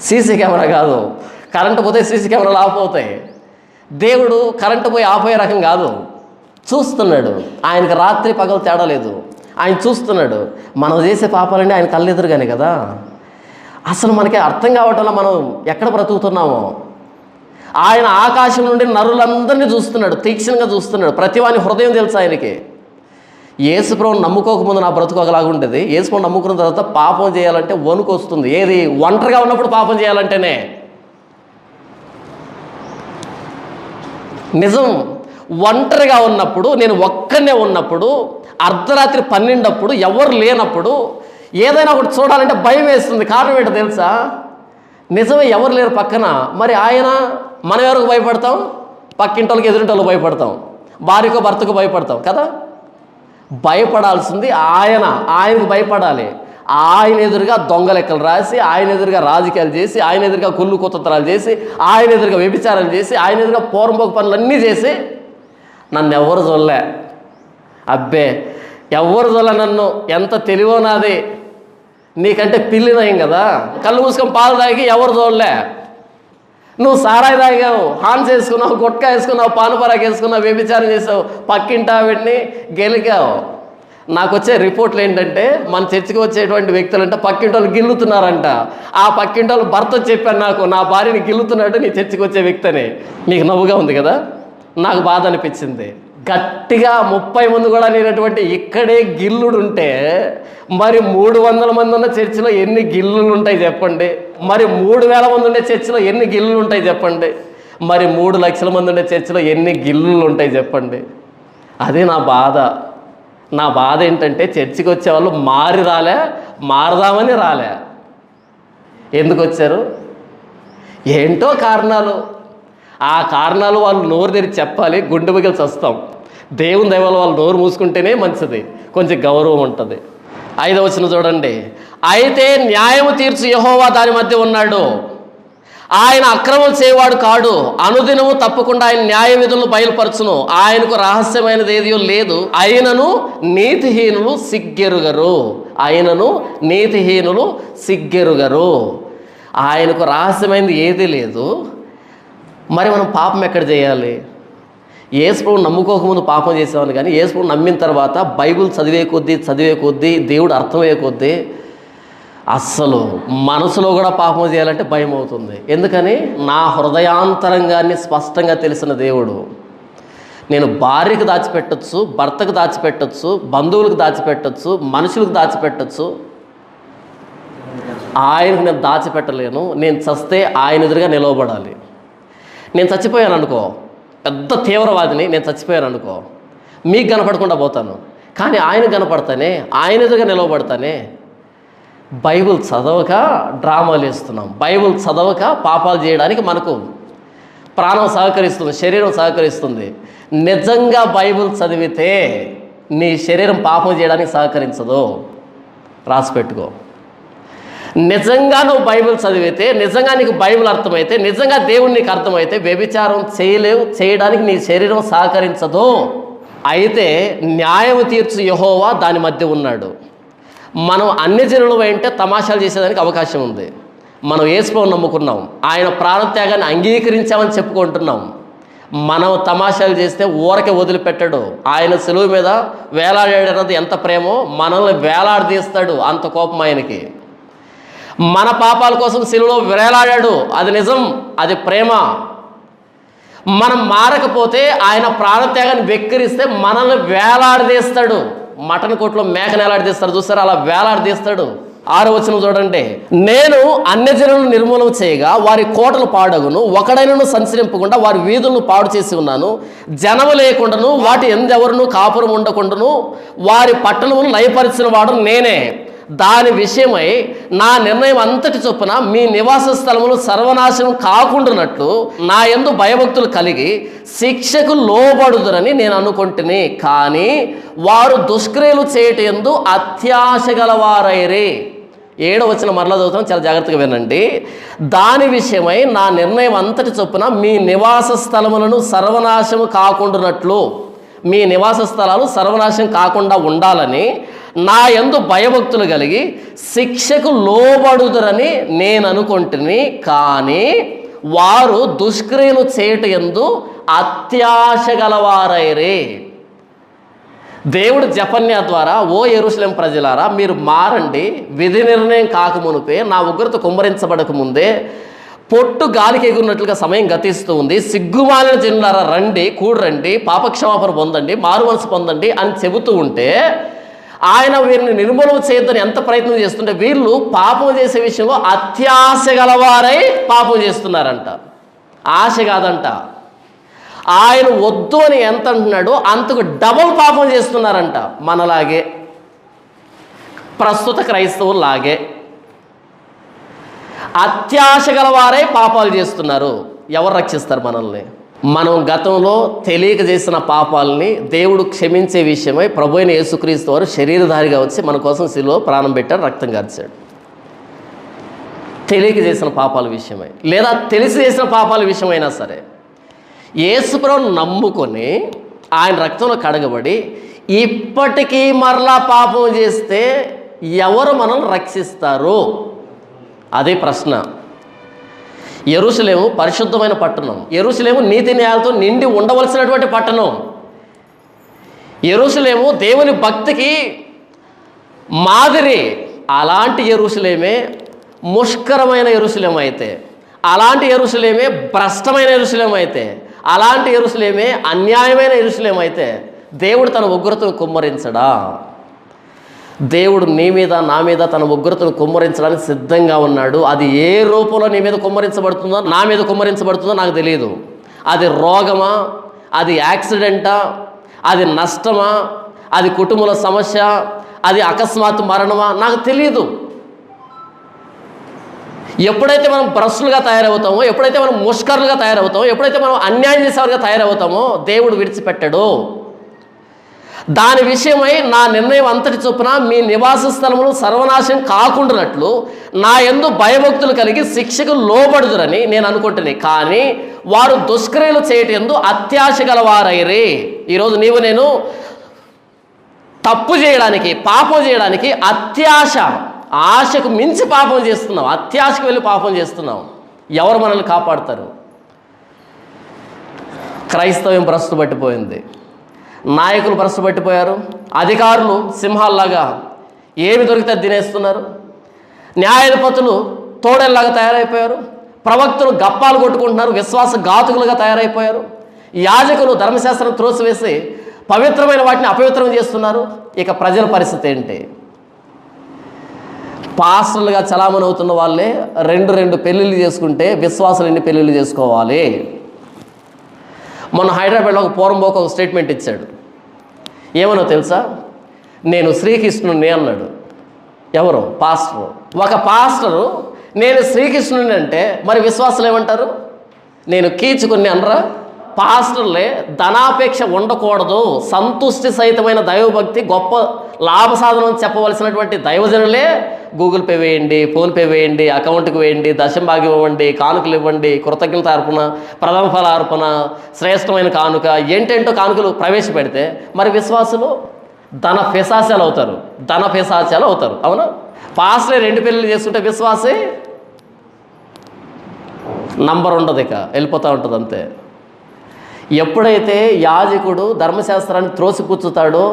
సీసీ కెమెరా కాదు. కరెంటు పోతే సీసీ కెమెరాలు ఆఫ్ అవుతాయి. దేవుడు కరెంటు పోయి ఆఫ్ అయ్యే రకం కాదు, చూస్తున్నాడు. ఆయనకు రాత్రి పగలు తేడా లేదు. ఆయన చూస్తున్నాడు. మనం చేసే పాపాలంటే ఆయన కళ్ళెదురుగానే కదా. అసలు మనకి అర్థం కావటంలో మనం ఎక్కడ బ్రతుకుతున్నామో. ఆయన ఆకాశం నుండి నరులందరినీ చూస్తున్నాడు, తీక్షణంగా చూస్తున్నాడు. ప్రతివాని హృదయం తెలుసు ఆయనకి. యేసుప్రభుని నమ్ముకోకముందు నా బ్రతుకు ఒకలాగా ఉండేది. యేసుప్రభుని నమ్ముకున్న తర్వాత పాపం చేయాలంటే వణుకు వస్తుంది. ఏది? ఒంటరిగా ఉన్నప్పుడు పాపం చేయాలంటేనే. నిజం. ఒంటరిగా ఉన్నప్పుడు, నేను ఒక్కనే ఉన్నప్పుడు, అర్ధరాత్రి 12 అప్పుడు, ఎవరు లేనప్పుడు ఏదైనా ఒకటి చూడాలంటే భయం వేస్తుంది. కారణం ఏంటో తెలుసా? నిజమే, ఎవరు లేరు పక్కన. మరి ఆయన, మనం ఎవరికి భయపడతాం? పక్కింటోళ్ళకి, ఎదురింటోళ్ళకి భయపడతాం. భార్యకో భర్తకు భయపడతాం కదా. భయపడాల్సింది ఆయన. ఆయనకు భయపడాలి. ఆయన ఎదురుగా దొంగ లెక్కలు రాసి, ఆయన ఎదురుగా రాజకీయాలు చేసి, ఆయన ఎదురుగా కుళ్ళు కుతంత్రాలు చేసి, ఆయన ఎదురుగా వ్యభిచారాలు చేసి, ఆయన ఎదురుగా పోరంపోక పనులన్నీ చేసి నన్ను ఎవరు చూడలే, అబ్బే ఎవరు చూడాల నన్ను, ఎంత తెలివో నాది, నీకంటే పిల్లి నయం కదా. కళ్ళు మూసుకొని పాలు తాగి ఎవరు చూడలే. నువ్వు సారాయి తాగావు, హాన్స్ వేసుకున్నావు, గుట్కా వేసుకున్నావు, పానుపరాకు వేసుకున్నావు, వ్యభిచారం చేసావు, పక్కింటి ఆవిడ్ని గెలికావు. నాకు వచ్చే రిపోర్ట్లు ఏంటంటే, మన చర్చికి వచ్చేటువంటి వ్యక్తులు అంటే పక్కింటి వాళ్ళు గిల్లుతున్నారంట. ఆ పక్కింటి వాళ్ళు భర్త చెప్పాను నాకు, నా భార్యని గిల్లుతున్నాడు నీ చర్చికి వచ్చే వ్యక్తి అని. మీకు నవ్వుగా ఉంది కదా, నాకు బాధ అనిపించింది. గట్టిగా 30 మంది కూడా లేనటువంటి ఇక్కడే గిల్లుడు ఉంటే మరి 300 మంది ఉన్న చర్చిలో ఎన్ని గిల్లులు ఉంటాయి చెప్పండి. మరి 3000 మంది ఉండే చర్చిలో ఎన్ని గిల్లులు ఉంటాయి చెప్పండి. మరి 3 లక్షల మంది ఉండే చర్చిలో ఎన్ని గిల్లులు ఉంటాయి చెప్పండి. అదే నా బాధ. నా బాధ ఏంటంటే చర్చికి వచ్చేవాళ్ళు మారదామని రాలే. ఎందుకు వచ్చారు? ఏంటో కారణాలు. ఆ కారణాలు వాళ్ళు నోరు తెరిచి చెప్పాలి, గుండె పగిలి చస్తాం. దేవుని దయవల్ల వాళ్ళు నోరు మూసుకుంటేనే మంచిది, కొంచెం గౌరవం ఉంటుంది. 5వ వచనం చూడండి. అయితే న్యాయము తీర్చు యెహోవా దాని మధ్య ఉన్నాడు, ఆయన అక్రమం చేయవాడు కాడు, అనుదినము తప్పకుండా ఆయన న్యాయ విధులను బయలుపరచును, ఆయనకు రహస్యమైనది ఏది లేదు, ఆయనను నీతిహీనులు సిగ్గెరుగరు. ఆయనకు రహస్యమైనది ఏది లేదు. మరి మనం పాపం ఎక్కడ చేయాలి? యేసుప్రభుని నమ్ముకోకముందు పాపం చేసేవాళ్ళు, కానీ యేసుప్రభుని నమ్మిన తర్వాత బైబిల్ చదివే కొద్దీ దేవుడు అర్థమయ్యే కొద్దీ అస్సలు మనసులో కూడా పాపం చేయాలంటే భయం అవుతుంది. ఎందుకని? నా హృదయాంతరంగాన్ని స్పష్టంగా తెలిసిన దేవుడు. నేను భార్యకు దాచిపెట్టచ్చు, భర్తకు దాచిపెట్టచ్చు, బంధువులకు దాచిపెట్టచ్చు, మనుషులకు దాచిపెట్టచ్చు. ఆయనకు నేను దాచిపెట్టలేను. నేను చస్తే ఆయన ఎదురుగా నిలవబడాలి. నేను చచ్చిపోయాను అనుకో, పెద్ద తీవ్రవాదిని, నేను చచ్చిపోయాను అనుకో, మీకు కనపడకుండా పోతాను, కానీ ఆయన కనపడతానే, ఆయన ఎదురుగా నిలవబడతానే. బైబిల్ చదవక డ్రామాలు వేస్తున్నాం. బైబిల్ చదవక పాపాలు చేయడానికి మనకు ప్రాణం సహకరిస్తుంది, శరీరం సహకరిస్తుంది. నిజంగా బైబిల్ చదివితే నీ శరీరం పాపం చేయడానికి సహకరించదు. రాసిపెట్టుకో. నిజంగా నువ్వు బైబిల్ చదివితే, నిజంగా నీకు బైబిల్ అర్థమైతే, నిజంగా దేవుడు నీకు అర్థమైతే వ్యభిచారం చేయడానికి నీ శరీరం సహకరించదు. అయితే న్యాయము తీర్చు యెహోవా దాని మధ్య ఉన్నాడు. మనం అన్ని జనులు అంటే తమాషాలు చేసేదానికి అవకాశం ఉంది. మనం యేసుప్రభువుని నమ్ముకున్నాం, ఆయన ప్రాణత్యాగాన్ని అంగీకరించామని చెప్పుకుంటున్నాం. మనం తమాషాలు చేస్తే ఊరకే వదిలిపెట్టాడు. ఆయన సిలువ మీద వేలాడేది ఎంత ప్రేమో, మనల్ని వేలాడదీస్తాడు, అంత కోపం ఆయనకి. మన పాపాల కోసం సిలువలో వేలాడాడు, అది నిజం, అది ప్రేమ. మనం మారకపోతే ఆయన ప్రాణత్యాగాన్ని వెక్కిరిస్తే మనల్ని వేలాడదీస్తాడు. మటన్ కొట్లో మేకను వేలాడదీస్తాడు చూస్తారా, అలా వేలాడదీస్తాడు. 6వ వచనం చూడండి. నేను అన్యజనులను నిర్మూలన చేయగా వారి కోటలు పాడగును, ఒకడైనను సంచరింపకుండా వారి వీధులను పాడు చేసి ఉన్నాను. జనము లేకుండాను వాటి ఎందెవరును కాపురం ఉండకుండాను వారి పట్టణమును లయపరిచిన వాడు నేనే. దాని విషయమై నా నిర్ణయం అంతటి చొప్పున మీ నివాస స్థలములు సర్వనాశనం కాకుండానట్లు నా యందు భయభక్తులు కలిగి శిక్షకు లోబడుదురని నేను అనుకుంటుని. కానీ వారు దుష్క్రియలు చేయట యందు అత్యాశ గలవారైరే. 7వ వచనం మరలా చదువుతాం, చాలా జాగ్రత్తగా వినండి. దాని విషయమై నా నిర్ణయం అంతటి చొప్పున మీ నివాస స్థలములను సర్వనాశము కాకుండానట్లు, మీ నివాస స్థలాలు సర్వనాశం కాకుండా ఉండాలని నా యందు భయభక్తులు కలిగి శిక్షకు లోబడుదురని నేను అనుకుంటుని. కానీ వారు దుష్క్రియలు చేయట యందు అత్యాశ గలవారైరే. దేవుడు జెఫన్యా ద్వారా, ఓ యెరూషలేము ప్రజలారా, మీరు మారండి, విధి నిర్ణయం కాకమునుపే, నా ఉగ్రత కుమ్మరించబడక ముందే పొట్టు గాలికి ఎగురినట్లుగా సమయం గతిస్తూ ఉంది. సిగ్గుమాలిన జనులారా రండి, కూడరండి, పాపక్షమాపణ పొందండి, మారు మనసు పొందండి అని చెబుతూ ఉంటే ఆయన వీరిని నిర్మూలన చేయొద్దని ఎంత ప్రయత్నం చేస్తుంటే వీళ్ళు పాపం చేసే విషయంలో అత్యాశ గలవారై పాపం చేస్తున్నారంట. ఆశ కాదంట. ఆయన వద్దు అని ఎంత అంటున్నాడో అంతకు డబుల్ పాపం చేస్తున్నారంట. మనలాగే, ప్రస్తుత క్రైస్తవులాగే అత్యాశ గలవారై పాపాలు చేస్తున్నారు. ఎవరు రక్షిస్తారు మనల్ని? మనం గతంలో తెలియక చేసిన పాపాలని దేవుడు క్షమించే విషయమై ప్రభు అయిన యేసుక్రీస్తు వారు శరీరధారిగా వచ్చి మన కోసం శిలువలో ప్రాణం పెట్టాడు, రక్తం కార్చాడు. తెలియక చేసిన పాపాల విషయమై లేదా తెలిసి చేసిన పాపాల విషయమైనా సరే యేసు ప్రభువును నమ్ముకొని ఆయన రక్తంలో కడగబడి ఇప్పటికీ మరలా పాపం చేస్తే ఎవరు మనల్ని రక్షిస్తారు? అదే ప్రశ్న. యెరూషలేము పరిశుద్ధమైన పట్టణం. యెరూషలేము నీతి న్యాయాలతో నిండి ఉండవలసినటువంటి పట్టణం. యెరూషలేము దేవుని భక్తికి మాదిరి. అలాంటి యెరూషలేమే ముష్కరమైన యెరూషలేము అయితే, అలాంటి యెరూషలేమే భ్రష్టమైన యెరూషలేము అయితే, అలాంటి యెరూషలేమే అన్యాయమైన యెరూషలేము అయితే దేవుడు తన ఉగ్రతను కుమ్మరించడా? దేవుడు నీ మీద నా మీద తన ఉగ్రతను కుమ్మరించడానికి సిద్ధంగా ఉన్నాడు. అది ఏ రూపంలో నీ మీద కుమ్మరించబడుతుందో, నా మీద కుమ్మరించబడుతుందో నాకు తెలియదు. అది రోగమా, అది యాక్సిడెంటా, అది నష్టమా, అది కుటుంబంలో సమస్య, అది అకస్మాత్తు మరణమా, నాకు తెలియదు. ఎప్పుడైతే మనం భ్రష్టులుగా తయారవుతామో, ఎప్పుడైతే మనం ముష్కరులుగా తయారవుతామో, ఎప్పుడైతే మనం అన్యాయం చేసేవారుగా తయారవుతామో దేవుడు విడిచిపెట్టాడు. దాని విషయమై నా నిర్ణయం అంతటి చొప్పున మీ నివాస స్థలములు సర్వనాశం కాకుండానట్లు నా యందు భయభక్తులు కలిగి శిక్షకు లోబడుదురని నేను అనుకుంటున్నాను. కానీ వారు దుష్క్రియలు చేయటం యందు అత్యాశ గలవారైరే. ఈరోజు నీవు నేను తప్పు చేయడానికి, పాపం చేయడానికి అత్యాశ, ఆశకు మించి పాపం చేస్తున్నాం. అత్యాశకు వెళ్ళి పాపం చేస్తున్నాం. ఎవరు మనల్ని కాపాడుతారు? క్రైస్తవ్యం భ్రష్టు పట్టిపోయింది. నాయకులు భ్రష్టు పట్టిపోయారు. అధికారులు సింహాల్లాగా ఏమి దొరికితే తినేస్తున్నారు. న్యాయాధిపతులు తోడేల్లాగా తయారైపోయారు. ప్రవక్తలు గప్పాలు కొట్టుకుంటున్నారు, విశ్వాసఘాతుకులుగా తయారైపోయారు. యాజకులు ధర్మశాస్త్రం త్రోసివేసి పవిత్రమైన వాటిని అపవిత్రం చేస్తున్నారు. ఇక ప్రజల పరిస్థితి ఏంటి? పాస్టర్లుగా చలామణి అవుతున్న వాళ్ళే రెండు పెళ్ళిళ్ళు చేసుకుంటే విశ్వాసులు ఎన్ని పెళ్ళిళ్ళు చేసుకోవాలి? మొన్న హైదరాబాద్లో ఒక పోరంబోకు ఒక స్టేట్మెంట్ ఇచ్చాడు. ఏమనో తెలుసా? నేను శ్రీకృష్ణుని అన్నాడు. ఎవరు? పాస్టరు. ఒక పాస్టరు నేను శ్రీకృష్ణుని అంటే మరి విశ్వాసులు ఏమంటారు? నేను కీచుకుని అనరా? పాస్టర్లే ధనాపేక్ష ఉండకూడదు, సంతుష్టి సహితమైన దైవభక్తి గొప్ప లాభసాధనం చెప్పవలసినటువంటి దైవజనులే గూగుల్ పే వేయండి, ఫోన్పే వేయండి, అకౌంట్కి వేయండి, దశంభాగ్యం ఇవ్వండి, కానుకలు ఇవ్వండి, కృతజ్ఞత అర్పణ, ప్రథమ ఫల అర్పణ, శ్రేష్టమైన కానుక, ఏంటేంటో కానుకలు ప్రవేశపెడితే మరి విశ్వాసులు ధన పిశాచాలు అవుతారు. ధన పిశాచాలు అవుతారు. అవునా? పాస్టరే 2 పెళ్ళిళ్ళు చేసుకుంటే విశ్వాసే నంబర్ ఉండదు, ఇక వెళ్ళిపోతూ ఉంటుంది అంతే. ఎప్పుడైతే యాజకుడు ధర్మశాస్త్రాన్ని త్రోసిపుచ్చుతాడో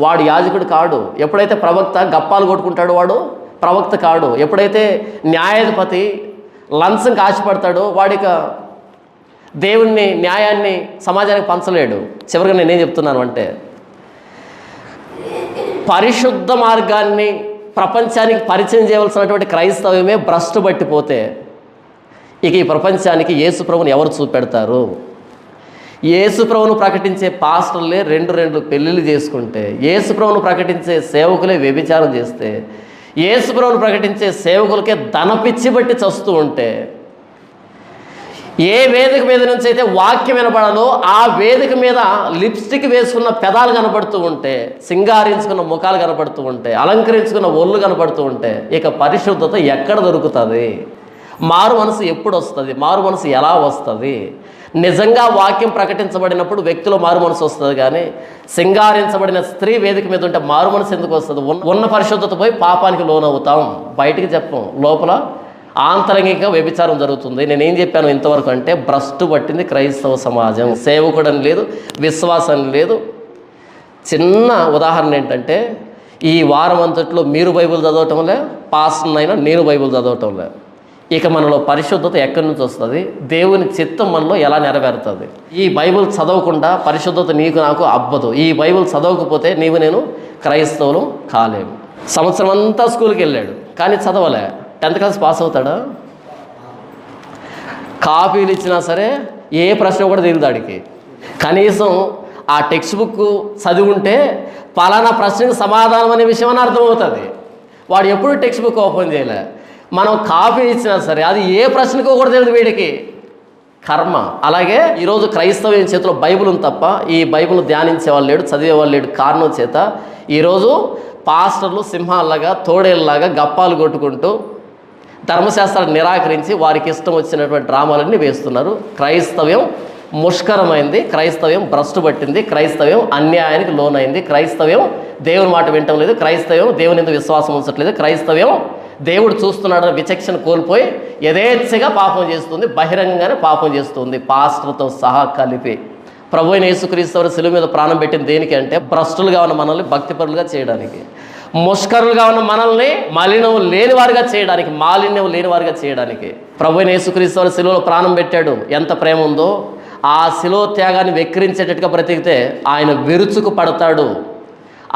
వాడు యాజకుడు కాడు. ఎప్పుడైతే ప్రవక్త గప్పాలు కొట్టుకుంటాడో వాడు ప్రవక్త కాడు. ఎప్పుడైతే న్యాయాధిపతి లంచంకి ఆశపడతాడో వాడిక దేవుణ్ణి, న్యాయాన్ని సమాజానికి పంచలేడు. చివరిగా నేనేం చెప్తున్నాను అంటే, పరిశుద్ధ మార్గాన్ని ప్రపంచానికి పరిచయం చేయవలసినటువంటి క్రైస్తవ్యమే భ్రష్టు పట్టిపోతే ఇక ఈ ప్రపంచానికి యేసుప్రభుని ఎవరు చూపెడతారు? యేసుప్రభును ప్రకటించే పాస్టర్లే 2 పెళ్ళిళ్ళు చేసుకుంటే, యేసుప్రభును ప్రకటించే సేవకులే వ్యభిచారం చేస్తే, యేసుప్రభును ప్రకటించే సేవకులకే ధనపిచ్చి బట్టి చస్తూ ఉంటే, ఏ వేదిక మీద నుంచి అయితే వాక్యం వినపడాలో ఆ వేదిక మీద లిప్స్టిక్ వేసుకున్న పెదాలు కనపడుతూ ఉంటే, సింగారించుకున్న ముఖాలు కనపడుతూ ఉంటే, అలంకరించుకున్న ఒళ్ళు కనపడుతూ ఉంటే ఇక పరిశుద్ధత ఎక్కడ దొరుకుతుంది? మారు మనసు ఎప్పుడు వస్తుంది? మారు మనసు ఎలా వస్తుంది? నిజంగా వాక్యం ప్రకటించబడినప్పుడు వ్యక్తిలో మారు మనసు వస్తుంది. కానీ సింగారించబడిన స్త్రీ వేదిక మీద ఉంటే మారు మనసు ఎందుకు వస్తుంది? ఉన్న పరిశుద్ధత పోయి పాపానికి లోనవుతాం. బయటికి చెప్పం, లోపల ఆంతరంగికంగా వ్యభిచారం జరుగుతుంది. నేనేం చెప్పాను ఇంతవరకు అంటే, భ్రష్టు పట్టింది క్రైస్తవ సమాజం. సేవకుడని లేదు, విశ్వాసం లేదు. చిన్న ఉదాహరణ ఏంటంటే, ఈ వారం అంతట్లో మీరు బైబిల్ చదవటంలే, పాస్టర్నైనా నేను బైబిల్ చదవటంలే. ఇక మనలో పరిశుద్ధత ఎక్కడి నుంచి వస్తుంది? దేవుని చిత్తం మనలో ఎలా నెరవేరుతుంది? ఈ బైబిల్ చదవకుండా పరిశుద్ధత నీకు నాకు అబ్బదు. ఈ బైబిల్ చదవకపోతే నీవు నేను క్రైస్తవులు కాలేము. సంవత్సరం అంతా స్కూల్కి వెళ్ళాడు కానీ చదవలే, 10th క్లాస్ పాస్ అవుతాడా? కాపీలు ఇచ్చినా సరే ఏ ప్రశ్న కూడా తెలియదు వాడికి. కనీసం ఆ టెక్స్ట్ బుక్ చదివి ఉంటే పలానా ప్రశ్నకు సమాధానం అనే విషయం అని అర్థమవుతుంది. వాడు ఎప్పుడు టెక్స్ట్ బుక్ ఓపెన్ చేయలే. మనం కాపీ ఇచ్చినా సరే అది ఏ ప్రశ్నకో కూడా తెలియదు వీడికి. కర్మ. అలాగే ఈరోజు క్రైస్తవ్యం చేతిలో బైబిల్ ఉంది తప్ప ఈ బైబిల్ ధ్యానించేవాళ్ళు లేడు, చదివేవాళ్ళు లేడు. కారణం చేత ఈరోజు పాస్టర్లు సింహాల్లాగా, తోడేళ్ళలాగా గప్పాలు కొట్టుకుంటూ ధర్మశాస్త్రాన్ని నిరాకరించి వారికి ఇష్టం వచ్చినటువంటి డ్రామాలన్నీ వేస్తున్నారు. క్రైస్తవ్యం ముష్కరమైంది, క్రైస్తవ్యం భ్రష్టు పట్టింది, క్రైస్తవ్యం అన్యాయానికి లోనైంది, క్రైస్తవ్యం దేవుని మాట వినటం లేదు, క్రైస్తవ్యం దేవుని ఎందుకు విశ్వాసం ఉంచట్లేదు, క్రైస్తవ్యం దేవుడు చూస్తున్నాడని విచక్షణ కోల్పోయి యథేచ్ఛగా పాపం చేస్తుంది, బహిరంగంగానే పాపం చేస్తుంది, పాస్టర్తో సహా కలిపి. ప్రభు అయిన యేసుక్రీస్తు వారు శిలువ మీద ప్రాణం పెట్టింది దేనికి అంటే భ్రష్టులుగా ఉన్న మనల్ని భక్తిపరులుగా చేయడానికి, ముష్కరులుగా ఉన్న మనల్ని మాలిన్యం లేనివారుగా చేయడానికి, మాలిన్యం లేనివారుగా చేయడానికి. ప్రభు అయిన యేసుక్రీస్తు వారు శిలువలో ప్రాణం పెట్టాడు. ఎంత ప్రేమ ఉందో! ఆ శిలువ త్యాగాన్ని వెక్కిరించేటట్టుగా బ్రతికితే ఆయన విరుచుకు పడతాడు.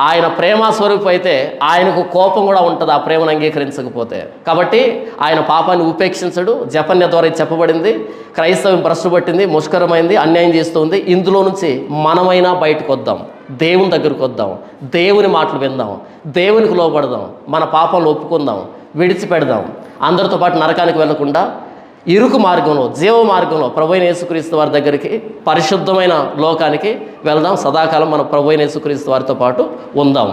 ఆయన ప్రేమస్వరూపు అయితే ఆయనకు కోపం కూడా ఉంటుంది ఆ ప్రేమను అంగీకరించకపోతే. కాబట్టి ఆయన పాపాన్ని ఉపేక్షించడు. జపన్య ద్వారా చెప్పబడింది, క్రైస్తవం భ్రష్టు పట్టింది, ముష్కరమైంది, అన్యాయం చేస్తుంది. ఇందులో నుంచి మనమైనా బయటకు వద్దాం, దేవుని దగ్గరకు వద్దాం, దేవుని మాటలు విందాం, దేవునికి లోపడదాం, మన పాపాలను ఒప్పుకుందాం, విడిచిపెడదాం. అందరితో పాటు నరకానికి వెళ్లకుండా ఇరుకు మార్గంలో, జీవ మార్గంలో ప్రభు అయిన యేసుక్రీస్తు వారి దగ్గరికి, పరిశుద్ధమైన లోకానికి వెళ్దాం. సదాకాలం మన ప్రభు అయిన యేసుక్రీస్తు వారితో పాటు ఉందాం.